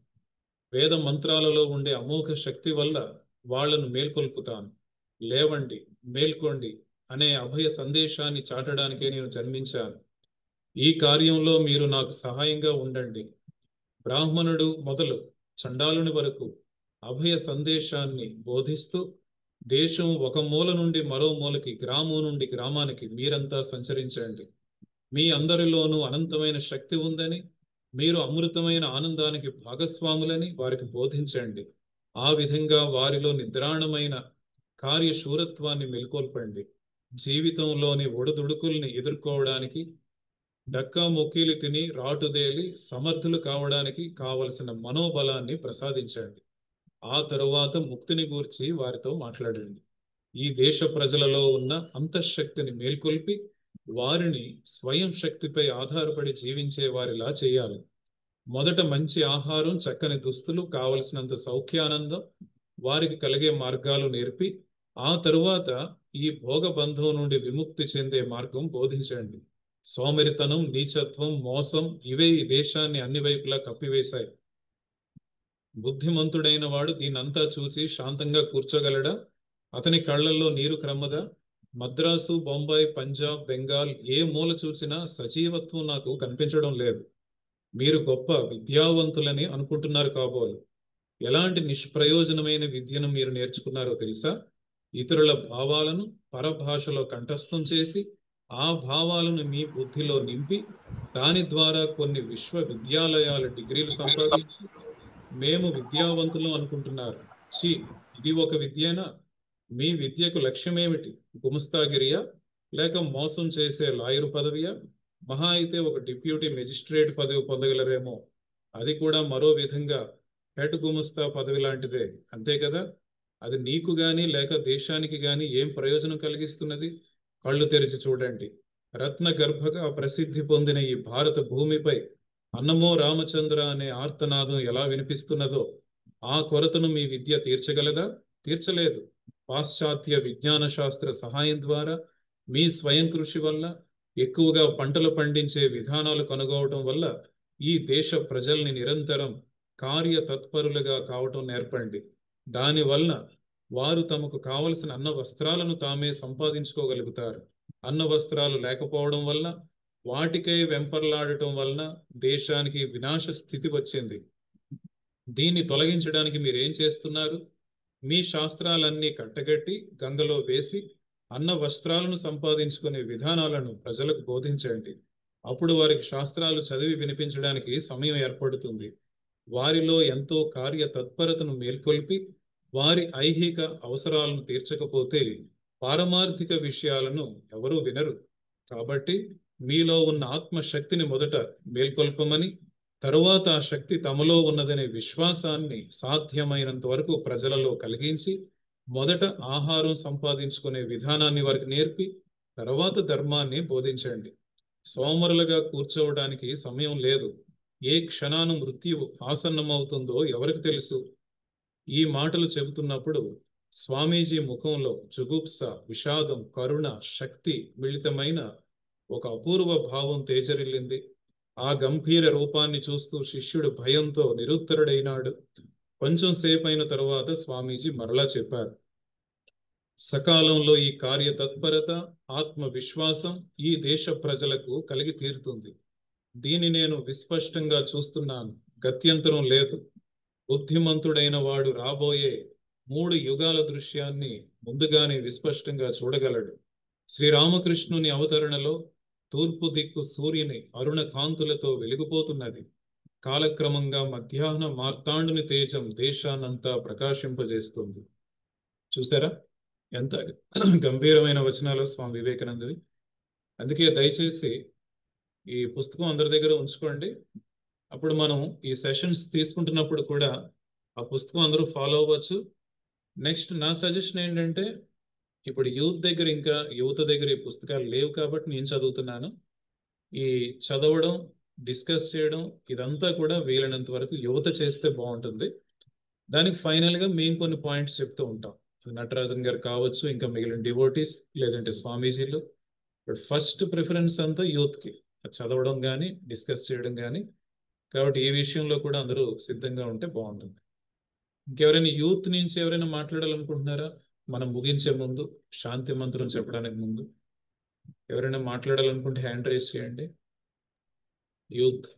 Speaker 2: వేద మంత్రాలలో ఉండే అమోఘ శక్తి వల్ల వాళ్లను మేల్కొల్పుతాను. లేవండి, మేల్కోండి అనే అభయ సందేశాన్ని చాటడానికే నేను జన్మించాను. ఈ కార్యంలో మీరు నాకు సహాయంగా ఉండండి. బ్రాహ్మణుడు మొదలు చండాలుని వరకు అభయ సందేశాన్ని బోధిస్తూ దేశం ఒక మూల నుండి మరో మూలకి, గ్రామం నుండి గ్రామానికి మీరంతా సంచరించండి. మీ అందరిలోనూ అనంతమైన శక్తి ఉందని, మీరు అమృతమైన ఆనందానికి భాగస్వాములని వారికి బోధించండి. ఆ విధంగా వారిలో నిద్రాణమైన కార్యశూరత్వాన్ని మెల్కొల్పండి. జీవితంలోని ఒడుదుడుకుల్ని ఎదుర్కోవడానికి, డక్కా మొక్కీలు తిని రాటుదేలి సమర్థులు కావడానికి కావలసిన మనోబలాన్ని ప్రసాదించండి. ఆ తరువాత ముక్తిని గూర్చి వారితో మాట్లాడండి. ఈ దేశ ప్రజలలో ఉన్న అంతఃశక్తిని మేల్కొల్పి వారిని స్వయం శక్తిపై ఆధారపడి జీవించే వారిలా చేయాలి. మొదట మంచి ఆహారం, చక్కని దుస్తులు, కావలసినంత సౌఖ్యానందం వారికి కలిగే మార్గాలు నేర్పి ఆ తరువాత ఈ భోగబంధం నుండి విముక్తి చెందే మార్గం బోధించండి. సోమరితనం, నీచత్వం, మోసం ఇవే ఈ దేశాన్ని అన్ని వైపులా కప్పివేశాయి. బుద్ధిమంతుడైన వాడు దీనంతా చూచి శాంతంగా కూర్చోగలడా? అతని కళ్ళల్లో నీరు క్రమ్మదా? మద్రాసు, బొంబాయి, పంజాబ్, బెంగాల్ ఏ మూల చూసినా సజీవత్వం నాకు కనిపించడం లేదు. మీరు గొప్ప విద్యావంతులని అనుకుంటున్నారు కాబోలు. ఎలాంటి నిష్ప్రయోజనమైన విద్యను మీరు నేర్చుకున్నారో తెలుసా? ఇతరుల భావాలను పరభాషలో కంఠస్థం చేసి ఆ భావాలను మీ బుద్ధిలో నింపి దాని ద్వారా కొన్ని విశ్వవిద్యాలయాల డిగ్రీలు సంపాదించి మేము విద్యావంతులు అనుకుంటున్నారు. ఇది ఒక విద్యేనా? మీ విద్యకు లక్ష్యమేమిటి? గుమస్తాగిరియా లేక మోసం చేసే లాయరు పదవియా? మహా అయితే ఒక డిప్యూటీ మెజిస్ట్రేట్ పదవి పొందగలరేమో, అది కూడా మరో విధంగా హెడ్ గుమస్తా పదవి లాంటిదే, అంతే కదా? అది నీకు గాని లేక దేశానికి గాని ఏం ప్రయోజనం కలిగిస్తున్నది? కళ్ళు తెరిచి చూడండి. రత్న గర్భగా ప్రసిద్ధి పొందిన ఈ భారత భూమిపై అన్నమో రామచంద్ర అనే ఆర్తనాదం ఎలా వినిపిస్తున్నదో ఆ కొరతను మీ విద్య తీర్చగలదా? తీర్చలేదు. పాశ్చాత్య విజ్ఞాన శాస్త్ర సహాయం ద్వారా, మీ స్వయం కృషి వల్ల, ఎక్కువగా పంటలు పండించే విధానాలు కనుగోవటం వల్ల ఈ దేశ ప్రజల్ని నిరంతరం కార్య తత్పరులుగా కావటం నేర్పండి. దానివల్ల వారు తమకు కావలసిన అన్న వస్త్రాలను తామే సంపాదించుకోగలుగుతారు. అన్న వస్త్రాలు లేకపోవడం వల్ల, వాటికై వెంపర్లాడటం వలన దేశానికి వినాశ స్థితి వచ్చింది. దీన్ని తొలగించడానికి మీరేం చేస్తున్నారు? మీ శాస్త్రాలన్నీ కట్టగట్టి గంగలో వేసి అన్న వస్త్రాలను సంపాదించుకునే విధానాలను ప్రజలకు బోధించండి. అప్పుడు వారికి శాస్త్రాలు చదివి వినిపించడానికి సమయం ఏర్పడుతుంది. వారిలో ఎంతో కార్య తత్పరతను మేల్కొల్పి వారి ఐహిక అవసరాలను తీర్చకపోతే పారమార్థిక విషయాలను ఎవరూ వినరు. కాబట్టి మీలో ఉన్న ఆత్మశక్తిని మొదట మేల్కొల్పమని, తరువాత ఆ శక్తి తమలో ఉన్నదనే విశ్వాసాన్ని సాధ్యమైనంత వరకు ప్రజలలో కలిగించి, మొదట ఆహారం సంపాదించుకునే విధానాన్ని వారికి నేర్పి, తర్వాత ధర్మాన్ని బోధించండి. సోమరులుగా కూర్చోవడానికి సమయం లేదు. ఏ క్షణాను మృత్యువు ఆసన్నమవుతుందో ఎవరికి తెలుసు? ఈ మాటలు చెబుతున్నప్పుడు స్వామీజీ ముఖంలో జుగుప్స, విషాదం, కరుణ, శక్తి మిళితమైన ఒక అపూర్వ భావం తేజరిల్లింది. ఆ గంభీర రూపాన్ని చూస్తూ శిష్యుడు భయంతో నిరుత్తరుడైనాడు. కొంచెం సేపైన తరువాత స్వామీజీ మరలా చెప్పారు, సకాలంలో ఈ కార్య తత్పరత, ఆత్మవిశ్వాసం ఈ దేశ ప్రజలకు కలిగి తీరుతుంది. దీన్ని నేను విస్పష్టంగా చూస్తున్నాను. గత్యంతరం లేదు. బుద్ధిమంతుడైన వాడు రాబోయే 3 యుగాల దృశ్యాన్ని ముందుగానే విస్పష్టంగా చూడగలడు. శ్రీరామకృష్ణుని అవతరణలో తూర్పు దిక్కు సూర్యుని అరుణ కాంతులతో వెలిగిపోతున్నది. కాలక్రమంగా మధ్యాహ్న మార్తాండుని తేజం దేశాన్నంతా ప్రకాశింపజేస్తుంది. చూసారా ఎంత గంభీరమైన వచనాలు స్వామి వివేకానందవి. అందుకే దయచేసి ఈ పుస్తకం అందరి దగ్గర ఉంచుకోండి. అప్పుడు మనం ఈ సెషన్స్ తీసుకుంటున్నప్పుడు కూడా ఆ పుస్తకం అందరూ ఫాలో అవ్వచ్చు. నెక్స్ట్ నా సజెషన్ ఏంటంటే, ఇప్పుడు యువత దగ్గర ఈ పుస్తకాలు లేవు కాబట్టి నేను చదువుతున్నాను. ఈ చదవడం, డిస్కస్ చేయడం ఇదంతా కూడా వీలైనంత వరకు యువత చేస్తే బాగుంటుంది. దానికి ఫైనల్గా మేము కొన్ని పాయింట్స్ చెప్తూ ఉంటాం. నటరాజన్ గారు కావచ్చు, ఇంకా మిగిలిన డివోటీస్, లేదంటే స్వామీజీలు. బట్ ఫస్ట్ ప్రిఫరెన్స్ అంతా యూత్కి, చదవడం కానీ డిస్కస్ చేయడం కానీ. కాబట్టి ఈ విషయంలో కూడా అందరూ సిద్ధంగా ఉంటే బాగుంటుంది. ఇంకెవరైనా యూత్ నుంచి ఎవరైనా మాట్లాడాలనుకుంటున్నారా? మనం ముగించే ముందు, శాంతి మంత్రం చెప్పడానికి ముందు ఎవరైనా మాట్లాడాలనుకుంటే హ్యాండ్ రైజ్ చేయండి. యూత్.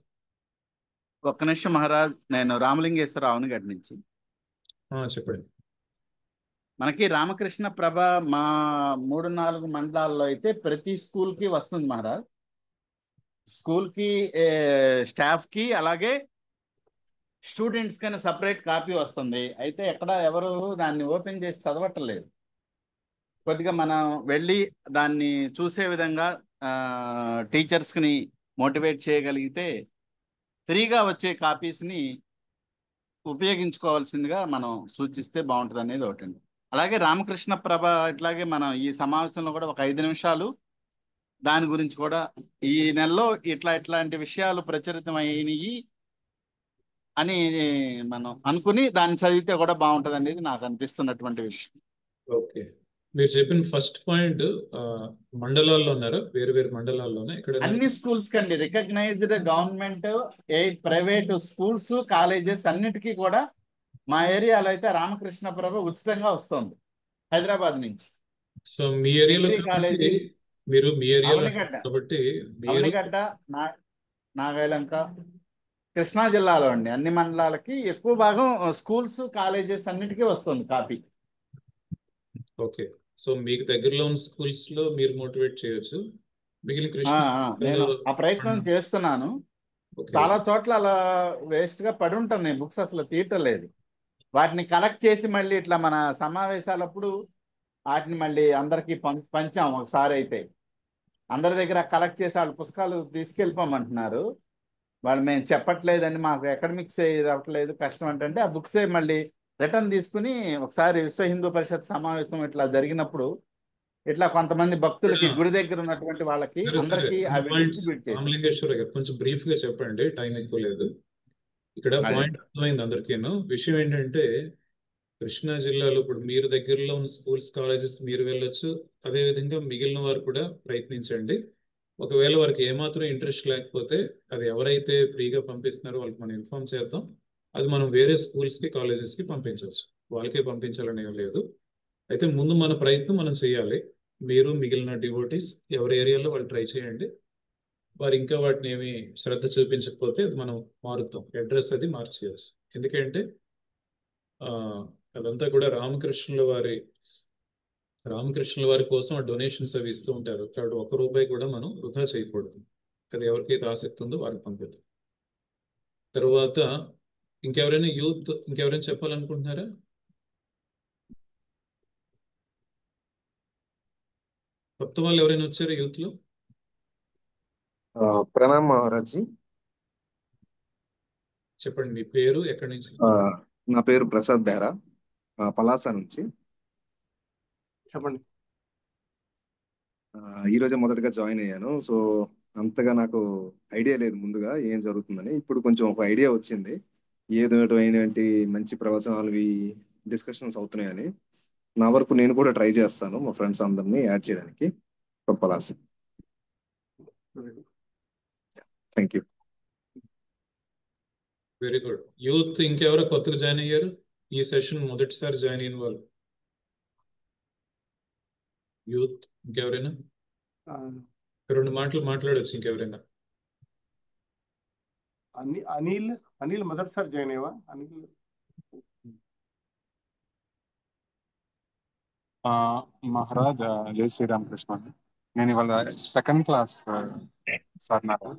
Speaker 7: ఒక్క నిమిషం మహారాజ్, నేను రామలింగేశ్వర అవనగడ్డ నుంచి.
Speaker 2: చెప్పండి.
Speaker 7: మనకి రామకృష్ణ ప్రభ మా 3-4 మండలాల్లో అయితే ప్రతి స్కూల్కి వస్తుంది మహారాజ్. స్కూల్కి, స్టాఫ్కి, అలాగే స్టూడెంట్స్ కన్నా సపరేట్ కాపీ వస్తుంది. అయితే ఎక్కడ ఎవరు దాన్ని ఓపెన్ చేసి చదవట్లేదు. కొద్దిగా మనం వెళ్ళి దాన్ని చూసే విధంగా టీచర్స్ని మోటివేట్ చేయగలిగితే ఫ్రీగా వచ్చే కాపీస్ని ఉపయోగించుకోవాల్సిందిగా మనం సూచిస్తే బాగుంటుంది అనేది ఒకటండి. అలాగే రామకృష్ణ ప్రభ ఇట్లాగే మనం ఈ సమావేశంలో కూడా ఒక 5 నిమిషాలు దాని గురించి కూడా, ఈ నెలలో ఇట్లాంటి విషయాలు ప్రచురితమైనవి అని మనం అనుకుని దాన్ని చదివితే కూడా బాగుంటుంది అనేది నాకు అనిపిస్తున్నటువంటి విషయం.
Speaker 2: ఓకే, మీరు చెప్పిన ఫస్ట్ పాయింట్ మండలాల్లో ఉన్నారా? వేరు మండలాల్లోనే ఇక్కడ
Speaker 7: అన్ని స్కూల్స్ కండి, recognised government, private schools, colleges అన్నిటికీ కూడా మా ఏరియాలో అయితే రామకృష్ణ ప్రభ ఉచితంగా వస్తుంది హైదరాబాద్ నుంచి.
Speaker 2: సో మీ ఏరియాలో
Speaker 7: కాలేజీ,
Speaker 2: మీరు మీ ఏరియాలో
Speaker 7: అవనిగడ్డ,
Speaker 2: కాబట్టి
Speaker 7: అవనిగడ్డ, నాగాయలంక, కృష్ణా జిల్లాలో అండి అన్ని మండలాలకి ఎక్కువ భాగం స్కూల్స్, కాలేజెస్ అన్నిటికీ వస్తుంది కాపీ.
Speaker 2: ఓకే, సో మీకు దగ్గరలో ఉన్న స్కూల్స్ లో మీరు మోటివేట్ చేయొచ్చు. మిగిలిన
Speaker 7: నేను ఆ ప్రయత్నం చేస్తున్నాను. చాలా చోట్ల అలా వేస్ట్ గా పడి ఉంటున్నాయి బుక్స్, అసలు తీయటం లేదు. వాటిని కలెక్ట్ చేసి మళ్ళీ ఇట్లా మన సమావేశాలప్పుడు వాటిని మళ్ళీ అందరికి పంచాం ఒకసారి. అయితే అందరి దగ్గర కలెక్ట్ చేసి వాళ్ళ పుస్తకాలు తీసుకెళ్ళిపోమంటున్నారు. వాళ్ళు మేము చెప్పట్లేదని, మాకు అకాడమిక్స్ రావట్లేదు, కష్టం అంటే ఆ బుక్సే మళ్ళీ రిటర్న్ తీసుకుని ఒకసారి విశ్వ హిందూ పరిషత్ సమావేశం ఇట్లా జరిగినప్పుడు ఇట్లా కొంతమంది భక్తులకి గుడి దగ్గర ఉన్నటువంటి వాళ్ళకి
Speaker 2: సరే
Speaker 7: అందరికి అవి డిస్ట్రిబ్యూట్ చేసి.
Speaker 2: రామలింగేశ్వర గారు కొంచెం బ్రీఫ్ గా చెప్పండి, టైం ఎక్కువ లేదు. ఇక్కడ పాయింట్ అర్థమైంది అందరికీను. విషయం ఏంటంటే కృష్ణా జిల్లాలో ఇప్పుడు మీరు దగ్గరలో ఉన్న స్కూల్స్ కాలేజెస్ మీరు వెళ్ళొచ్చు, అదేవిధంగా మిగిలిన వారు కూడా ప్రయత్నించండి. ఒకవేళ వారికి ఏమాత్రం ఇంట్రెస్ట్ లేకపోతే అది ఎవరైతే ఫ్రీగా పంపిస్తున్నారో వాళ్ళకి మనం ఇన్ఫార్మ్ చేద్దాం. అది మనం వేరే స్కూల్స్కి కాలేజెస్కి పంపించవచ్చు, వాళ్ళకే పంపించాలని ఏం లేదు. అయితే ముందు మన ప్రయత్నం మనం చేయాలి. మీరు మిగిలిన డివోటీస్ ఎవరి ఏరియాలో వాళ్ళు ట్రై చేయండి. వారు ఇంకా వాటిని ఏమి శ్రద్ధ చూపించకపోతే అది మనం మారుతాం, అడ్రస్ అది మార్చేయచ్చు. ఎందుకంటే అదంతా కూడా రామకృష్ణుల వారి కోసం ఆ డొనేషన్స్ అవి ఇస్తూ ఉంటారు. కాబట్టి ₹1 కూడా మనం వృధా చేయకూడదు. అది ఎవరికైతే ఆసక్తి ఉందో వారికి పంపిద్దాం. తర్వాత ఇంకెవరైనా చెప్పాలనుకుంటున్నారా? కొత్త వాళ్ళు ఎవరైనా వచ్చారా యూత్ లో?
Speaker 14: ప్రణామ్ మహారాజ్ జీ.
Speaker 2: చెప్పండి, మీ పేరు, ఎక్కడి నుంచి?
Speaker 14: నా పేరు ప్రసాద్ బెహ్రా, పలాస నుంచి.
Speaker 1: చెప్పండి.
Speaker 14: ఈరోజే మొదటగా జాయిన్ అయ్యాను. సో అంతగా నాకు ఐడియా లేదు ముందుగా ఏం జరుగుతుందని. ఇప్పుడు కొంచెం ఒక ఐడియా వచ్చింది, ఏదో ఏంటి మంచి ప్రవచనాలు డిస్కషన్స్ అవుతున్నాయని. నా వరకు నేను కూడా ట్రై చేస్తాను మా ఫ్రెండ్స్ అందరినీ యాడ్ చేయడానికి. Palasa. Thank you.
Speaker 2: Very good. Youth ఇంకెవరో కొత్తగా జాయిన్ అయ్యారు ఈ సెషన్ మొదటిసారి జాయిన్ అయిన వాళ్ళు? యూత్ ఇంకెవరైనా 2 మాటలు మాట్లాడవచ్చు? ఇంకెవరైనా?
Speaker 1: అనిల్ మొదటిసారి జాయిన్ అయ్యవా? అనిల్
Speaker 11: మహారాజ్ జై శ్రీరామకృష్ణ. నేను ఇవాళ సెకండ్ క్లాస్ సార్ నాకు.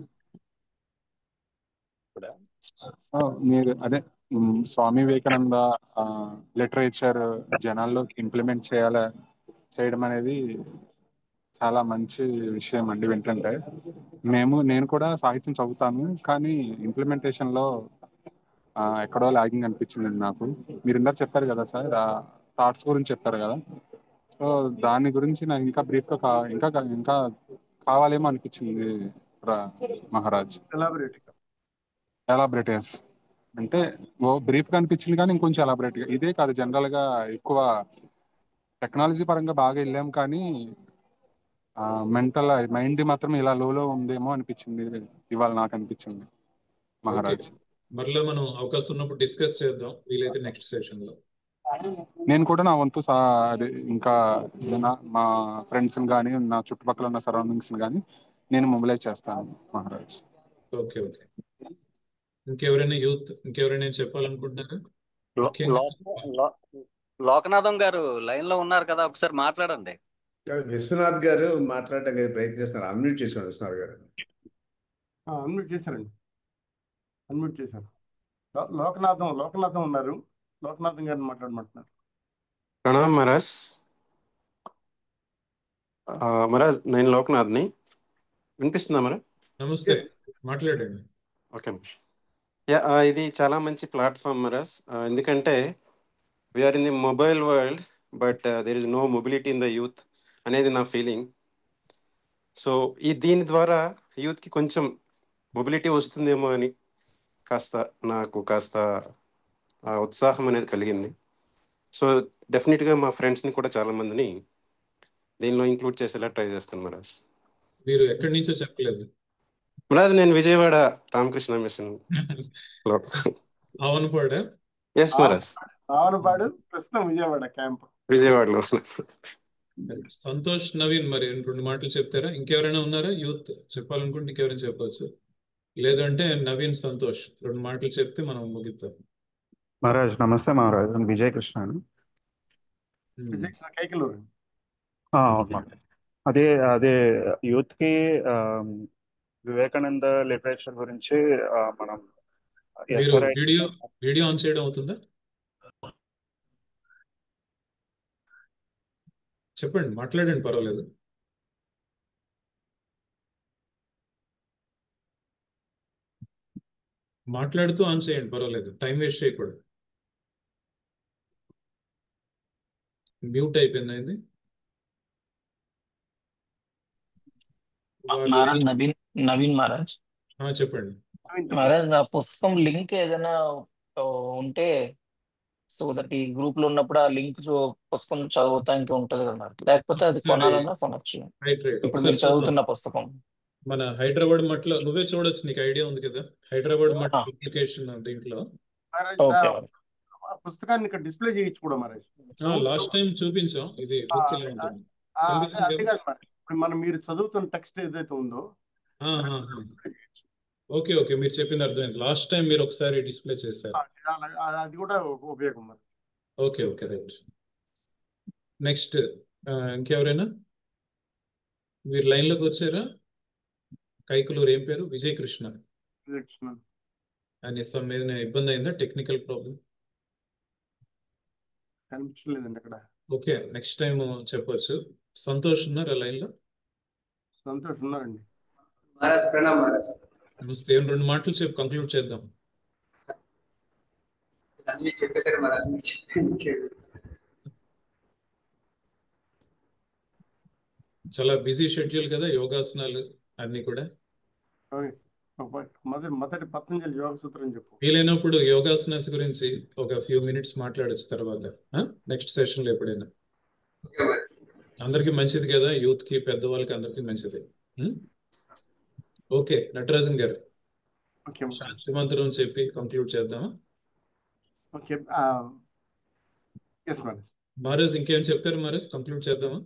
Speaker 11: సో మీరు అదే స్వామి వివేకానంద లిటరేచర్ జనాల్లో ఇంప్లిమెంట్ చేయడం అనేది చాలా మంచి విషయం అండి. వింటుంటే నేను కూడా సాహిత్యం చదువుతాను, కానీ ఇంప్లిమెంటేషన్లో ఎక్కడో లాగింగ్ అనిపించింది నాకు. మీరు ఇందాక చెప్పారు కదా సార్, థాట్స్ గురించి చెప్పారు కదా. సో దాని గురించి నాకు ఇంకా బ్రీఫ్గా ఇంకా కావాలేమో అనిపించింది మహారాజ్. ఎలాబరేటర్స్ అంటే బ్రీఫ్గా అనిపించింది, కానీ ఇంకొంచెం ఎలాబరేట్గా. ఇదే కాదు, జనరల్గా ఎక్కువ టెక్నాలజీ పరంగా బాగా వెళ్ళాం, కానీ మైండ్ మాత్రం ఇలా లోలో ఉందేమో అనిపించింది ఇవాళ నాకు అనిపించింది మహారాజ్.
Speaker 2: మరలా మనం అవకాశం ఉన్నప్పుడు డిస్కస్ చేద్దాం వీలైతే నెక్స్ట్ సెషన్ లో.
Speaker 11: నేను కూడా నా వంతు ఇంకా మా ఫ్రెండ్స్ కానీ నా చుట్టుపక్కల ఉన్న సరౌండింగ్స్ కానీ నేను మొబిలైజ్ చేస్తాను మహారాజ్.
Speaker 2: ఓకే. ఇంకెవరైనా చెప్పాలనుకుంటున్నారా?
Speaker 13: లోకనాథం గారు లైన్ లో ఉన్నారు కదా, ఒకసారి మాట్లాడండి.
Speaker 12: విశ్వనాథ్ గారు మాట్లాడడానికి ప్రయత్నిస్తున్నారు. అన్మ్యూట్ చేసుకోండి విశ్వనాథ్ గారు.
Speaker 1: అన్మ్యూట్ చేశారండి, అన్మ్యూట్ చేశారు. లోకనాథం ఉన్నారు. లోకనాథం గారిని మాట్లాడమంటున్నారు.
Speaker 15: ప్రణామ్ మహారాజ్. మహారాజ్ నేను లోకనాథ్ని. వినిపిస్తుందా మహారాజ్?
Speaker 2: నమస్తే, మాట్లాడండి.
Speaker 15: ఓకే. ఇది చాలా మంచి ప్లాట్ఫామ్ మహారాజ్. ఎందుకంటే we're in the mobile world, but there is no mobility in the youth అనేది నా ఫీలింగ్. సో దీని ద్వారా యూత్కి కొంచెం మొబిలిటీ వస్తుందేమో అని నాకు కాస్త ఉత్సాహం అనేది కలిగింది. సో డెఫినెట్గా మా ఫ్రెండ్స్ని కూడా చాలా మందిని దీనిలో ఇంక్లూడ్ చేసేలా ట్రై చేస్తాను మహారాజ్.
Speaker 2: మీరు ఎక్కడి నుంచో చెప్పలేదు
Speaker 15: మహారాజ్. నేను విజయవాడ రామకృష్ణ మిషన్ లో.
Speaker 2: ఆవనపాడు.
Speaker 15: ఎస్ మహారాజ్.
Speaker 1: ఆవనపాడు, ప్రస్తుతం విజయవాడ క్యాంప్.
Speaker 15: విజయవాడలో.
Speaker 2: సంతోష్, నవీన్ మరి 2 మాటలు చెప్తారా? ఇంకెవరైనా ఉన్నారా యూత్ చెప్పాలనుకుంటే? ఇంకెవరైనా చెప్పవచ్చు, లేదంటే నవీన్, సంతోష్ 2 మాటలు చెప్తే మనం ముగిద్దాం.
Speaker 16: మహారాజ్ నమస్తే మహారాజ్. విజయ్ కృష్ణ.
Speaker 1: కైకలూరు.
Speaker 16: అదే యూత్ కి వివేకానంద లిటరేచర్ గురించి మనం
Speaker 2: వీడియో ఆన్ చేయడం అవుతుందా? చెప్పండి, మాట్లాడండి, పర్వాలేదు. మాట్లాడుతూ ఆన్ చేయండి, పర్వాలేదు, టైం వేస్ట్ చేయకూడదు. మ్యూట్ అయిపోయింది ఇది.
Speaker 17: మహారాజ్ నవీన్ మహారాజ్
Speaker 2: చెప్పండి
Speaker 17: మహారాజ్. నా పుస్తకం లింక్ ఏదైనా ఉంటే సో దట్ ఈ గ్రూప్ లో ఉన్నప్పుడు ఆ లింక్ పుస్తకం చదువుతానికి ఉంటది కదా, లేకపోతే అది కొనాలన్నా కొనొచ్చు. ఇప్పుడు మీరు చదువుతున్న పుస్తకం
Speaker 2: మన హైదరాబాద్ మట్లో నువ్వే చూడొచ్చు, నీకు ఐడియా ఉంది కదా హైదరాబాద్ మట్ అప్లికేషన్ దీంట్లో.
Speaker 1: పుస్తకాన్ని ఇక్కడ డిస్ప్లే చేయొచ్చు కూడా మరి.
Speaker 2: లాస్ట్ టైం చూపించాం, ఇది ఉంటుంది.
Speaker 1: ఇప్పుడు మనం మీరు చదువుతున్న టెక్స్ట్ ఏదైతే ఉందో
Speaker 2: ఓకే ఓకే, మీరు చెప్పింది అర్థమైంది. లాస్ట్ టైం మీరు ఒకసారి డిస్ప్లే చేశారు,
Speaker 1: అది కూడా ఉపయోగం మరి.
Speaker 2: Okay okay right. నెక్స్ట్ ఇంకెవరైనా మీరు లైన్లోకి వచ్చారా? కైకులూరు ఏం పేరు? విజయ్ కృష్ణ. ఆయన ఇస్తాం మీద ఇబ్బంది అయిందా? టెక్నికల్ ప్రాబ్లం
Speaker 1: కనిపించలేదండి అక్కడ.
Speaker 2: ఓకే, నెక్స్ట్ టైం చెప్పొచ్చు. సంతోష్ ఉన్నారా లైన్లో?
Speaker 1: సంతోష్ ఉన్నారండి.
Speaker 2: నమస్తే. 2 మాటలు చెప్పి కంక్లూడ్ చేద్దాం.
Speaker 4: చెప్పేసారు మహారాజ్.
Speaker 2: చాలా బిజీ షెడ్యూల్ కదా, యోగాసనాలు అన్ని కూడా.
Speaker 1: మొదటి పతంజలి యోగ సూత్రం చెప్పు.
Speaker 2: వీలైనప్పుడు యోగాసనాస్ గురించి ఒక ఫ్యూ మినిట్స్ మాట్లాడచ్చు తర్వాత నెక్స్ట్ సెషన్లో ఎప్పుడైనా. అందరికి మంచిది కదా, యూత్ కి, పెద్దవాళ్ళకి, అందరికి మంచిది. ఓకే నటరాజన్ గారు, శాంతి మంత్రం చెప్పి కంక్లూడ్ చేద్దామా? మహారాజ్ ఇంకేం చెప్తారు మహారాజ్? కంక్లూడ్ చేద్దామా?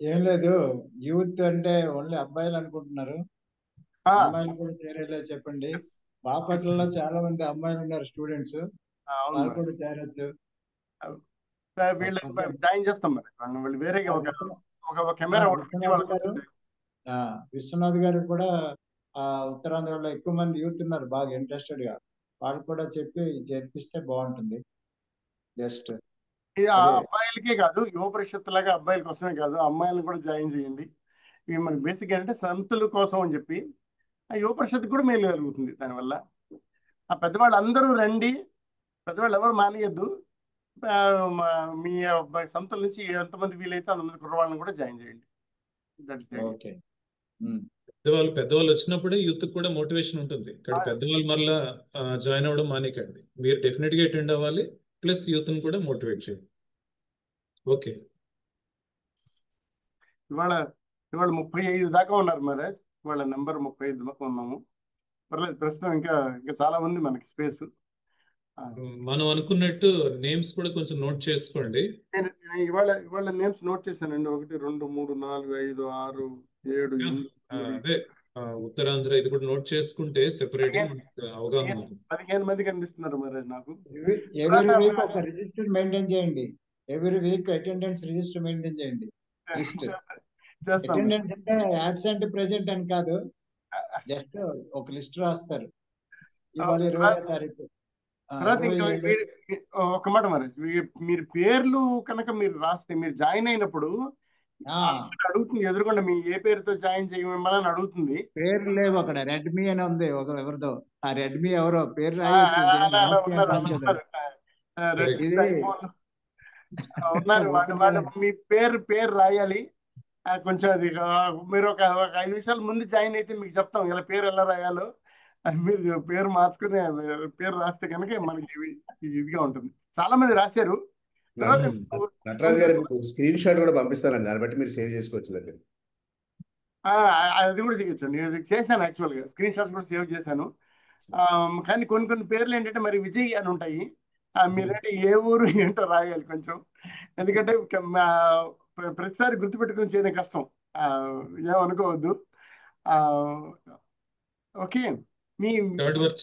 Speaker 9: ఏం లేదు, యూత్ అంటే ఓన్లీ అబ్బాయిలు అనుకుంటున్నారు, అమ్మాయిలు కూడా చేరేలా చెప్పండి. బాపట్లలో చాలా మంది అమ్మాయిలు ఉన్నారు స్టూడెంట్స్, వాళ్ళు కూడా చేరొచ్చు.
Speaker 1: జాయిన్ చేస్తాం మరి. వాళ్ళు వేరేగా ఒక కెమెరా
Speaker 9: విశ్వనాథ్ గారు కూడా ఉత్తరాంధ్రలో ఎక్కువ మంది యూత్ ఉన్నారు బాగా ఇంట్రెస్టెడ్ గా, వాళ్ళు కూడా చెప్పి చేర్పిస్తే బాగుంటుంది. జస్ట్
Speaker 1: అబ్బాయిలకే కాదు, యువ పరిషత్ లాగా అబ్బాయిల కోసమే కాదు, అమ్మాయిలను కూడా జాయిన్ చేయండి. ఇవి మనకి బేసిక్ అంటే సంతుల కోసం అని చెప్పి ఆ యువ పరిషత్ కూడా మేలు కలుగుతుంది దానివల్ల. ఆ పెద్దవాళ్ళు అందరూ రండి, పెద్దవాళ్ళు ఎవరు మానేయద్దు. మీ సంతుల నుంచి ఎంతమంది వీలైతే అంతమంది కుర్రవాళ్ళని కూడా జాయిన్ చేయండి.
Speaker 2: పెద్దవాళ్ళు వచ్చినప్పుడే యూత్ కూడా మోటివేషన్ ఉంటుంది. ఇక్కడ పెద్దవాళ్ళు మళ్ళా జాయిన్ అవ్వడం మానేకండి, మీరు డెఫినెట్ గా అటెండ్ అవ్వాలి, ప్లస్ యూత్ ని కూడా మోటివేట్ చేయండి. ఓకే,
Speaker 1: ఇవాళ 35 దాకా ఉన్నారు మరి. ఇవాళ నెంబర్ 35 దాకా ఉన్నాము. పర్లేదు, ప్రస్తుతం ఇంకా చాలా ఉంది మనకి స్పేస్.
Speaker 2: మనం అనుకున్నట్టు నేమ్స్ కూడా కొంచెం నోట్ చేసుకోండి.
Speaker 1: ఇవాళ నేమ్స్ నోట్ చేశానండి. 1 2 3 4 5 6 7 8.
Speaker 2: అదే ఉత్తరాంధ్ర ఇది కూడా నోట్ చేసుకుంటే సెపరేట్ అవగాహన.
Speaker 1: 15 మంది కనిపిస్తున్నారు మరి నాకు.
Speaker 9: ఎవ్రీ వీక్ ఒక రిజిస్టర్ మెయింటైన్ చేయండి. Every week attendance register maintain చేయండి. లిస్ట్ అటెండెన్స్ అంటే అబ్సెంట్ ప్రెజెంట్ అని కాదు, జస్ట్ ఒక లిస్ట్ రాస్తారు. ఇవాళ 20వ తారీఖు.
Speaker 1: ఒక మాట మరి, మీరు పేర్లు కనుక మీరు రాస్తే, మీరు జాయిన్ అయినప్పుడు అడుగుతుంది ఎదురుకుండా మీ ఏ పేరుతో జాయిన్ చేయమని అడుగుతుంది.
Speaker 9: పేర్లు లేవు అక్కడ, రెడ్మీ అని ఉంది ఎవరిదో. ఆ రెడ్మీ ఎవరో పేరు
Speaker 1: ఉన్నారు. వాళ్ళు మీ పేరు రాయాలి. కొంచెం అది మీరు ఒక 5 నిమిషాల ముందు జాయిన్ అయితే మీకు చెప్తాం ఇలా పేరు ఎలా రాయాలో. మీరు పేరు మార్చుకుని పేరు రాస్తే కనుక మనకి ఇదిగా ఉంటుంది. చాలా మంది రాశారు.
Speaker 12: నటరాజ్ గారు స్క్రీన్ షాట్ కూడా పంపిస్తానండి, దాన్ని బట్టి మీరు సేవ్ చేసుకోవచ్చు దగ్గర.
Speaker 1: అది కూడా చేయొచ్చండి. అది చేశాను, యాక్చువల్గా స్క్రీన్ షాట్స్ కూడా సేవ్ చేశాను. కానీ కొన్ని పేర్లు ఏంటంటే మరి విజయ్ అని ఉంటాయి. మీరంటే ఏ ఊరు ఏంటో రాయాలి కొంచెం, ఎందుకంటే ప్రతిసారి గుర్తుపెట్టుకుని చేయడం కష్టం. ఏమనుకోవద్దు. ఓకే, మీ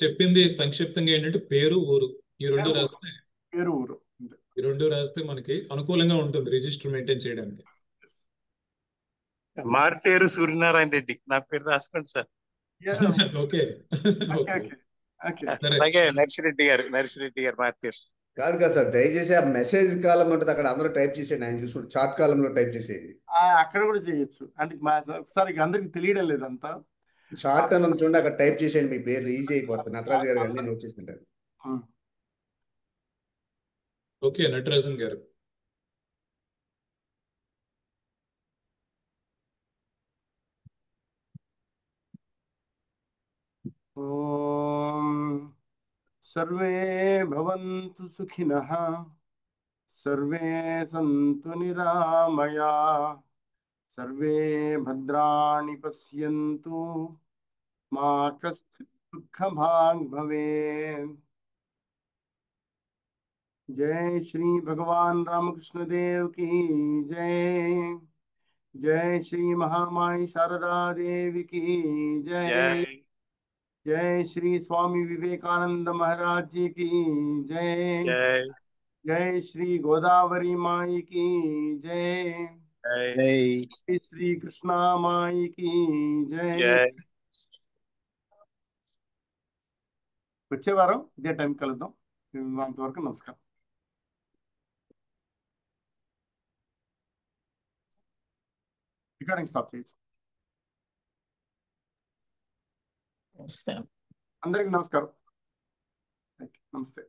Speaker 2: చెప్పింది సంక్షిప్తంగా ఏంటంటే పేరు, ఊరు, ఈ 2 రాస్తే,
Speaker 1: పేరు, ఊరు
Speaker 2: ఈ 2 రాస్తే మనకి అనుకూలంగా ఉంటుంది రిజిస్టర్ మెయింటైన్ చేయడానికి.
Speaker 18: మార్టేరు సూర్యనారాయణ రెడ్డి నా పేరు రాసుకోండి సార్.
Speaker 2: ఓకే,
Speaker 18: అలాగే నర్సిరెడ్డి గారు మార్టేరు.
Speaker 12: కాదు కదా సార్, దయచేసి ఆ మెసేజ్ కాలం ఉంటుంది అక్కడ అందరూ టైప్ చేసేయండి. ఆయన చూసుకుంటే చాట్ కాలంలో టైప్ చేసేయండి.
Speaker 1: అక్కడ కూడా చేయొచ్చు. అంటే ఒకసారి అందరికి తెలియడం లేదంతా.
Speaker 12: చాట్ అని చూడండి, అక్కడ టైప్ చేసేయండి మీ పేరు, ఈజీ అయిపోతుంది. నటరాజు గారు అన్ని నోట్ చేసుకుంటారు.
Speaker 2: ఓకే నటరాజన్ గారు.
Speaker 1: ఓం సర్వే భవంతు సుఖినః, సర్వే సంతు నిరామయా, సర్వే భద్రాణి పశ్యంతు, మా కశ్చిత్ దుఃఖభాగ్ భవేత్. जय श्री भगवान रामकृष्ण देव की जय। जय श्री महामाई शारदा देवी की जय। जय श्री स्वामी विवेकानंद महाराज जी की जय। जय श्री गोदावरी माई की जय। जय श्री कृष्णा माई की जय। వచ్చే వారం ఇదే టైం కలుద్దాం. అంతవరకు నమస్కారం. రికార్డింగ్ స్టాప్ చేయొచ్చు. అందరికి నమస్కారం. నమస్తే.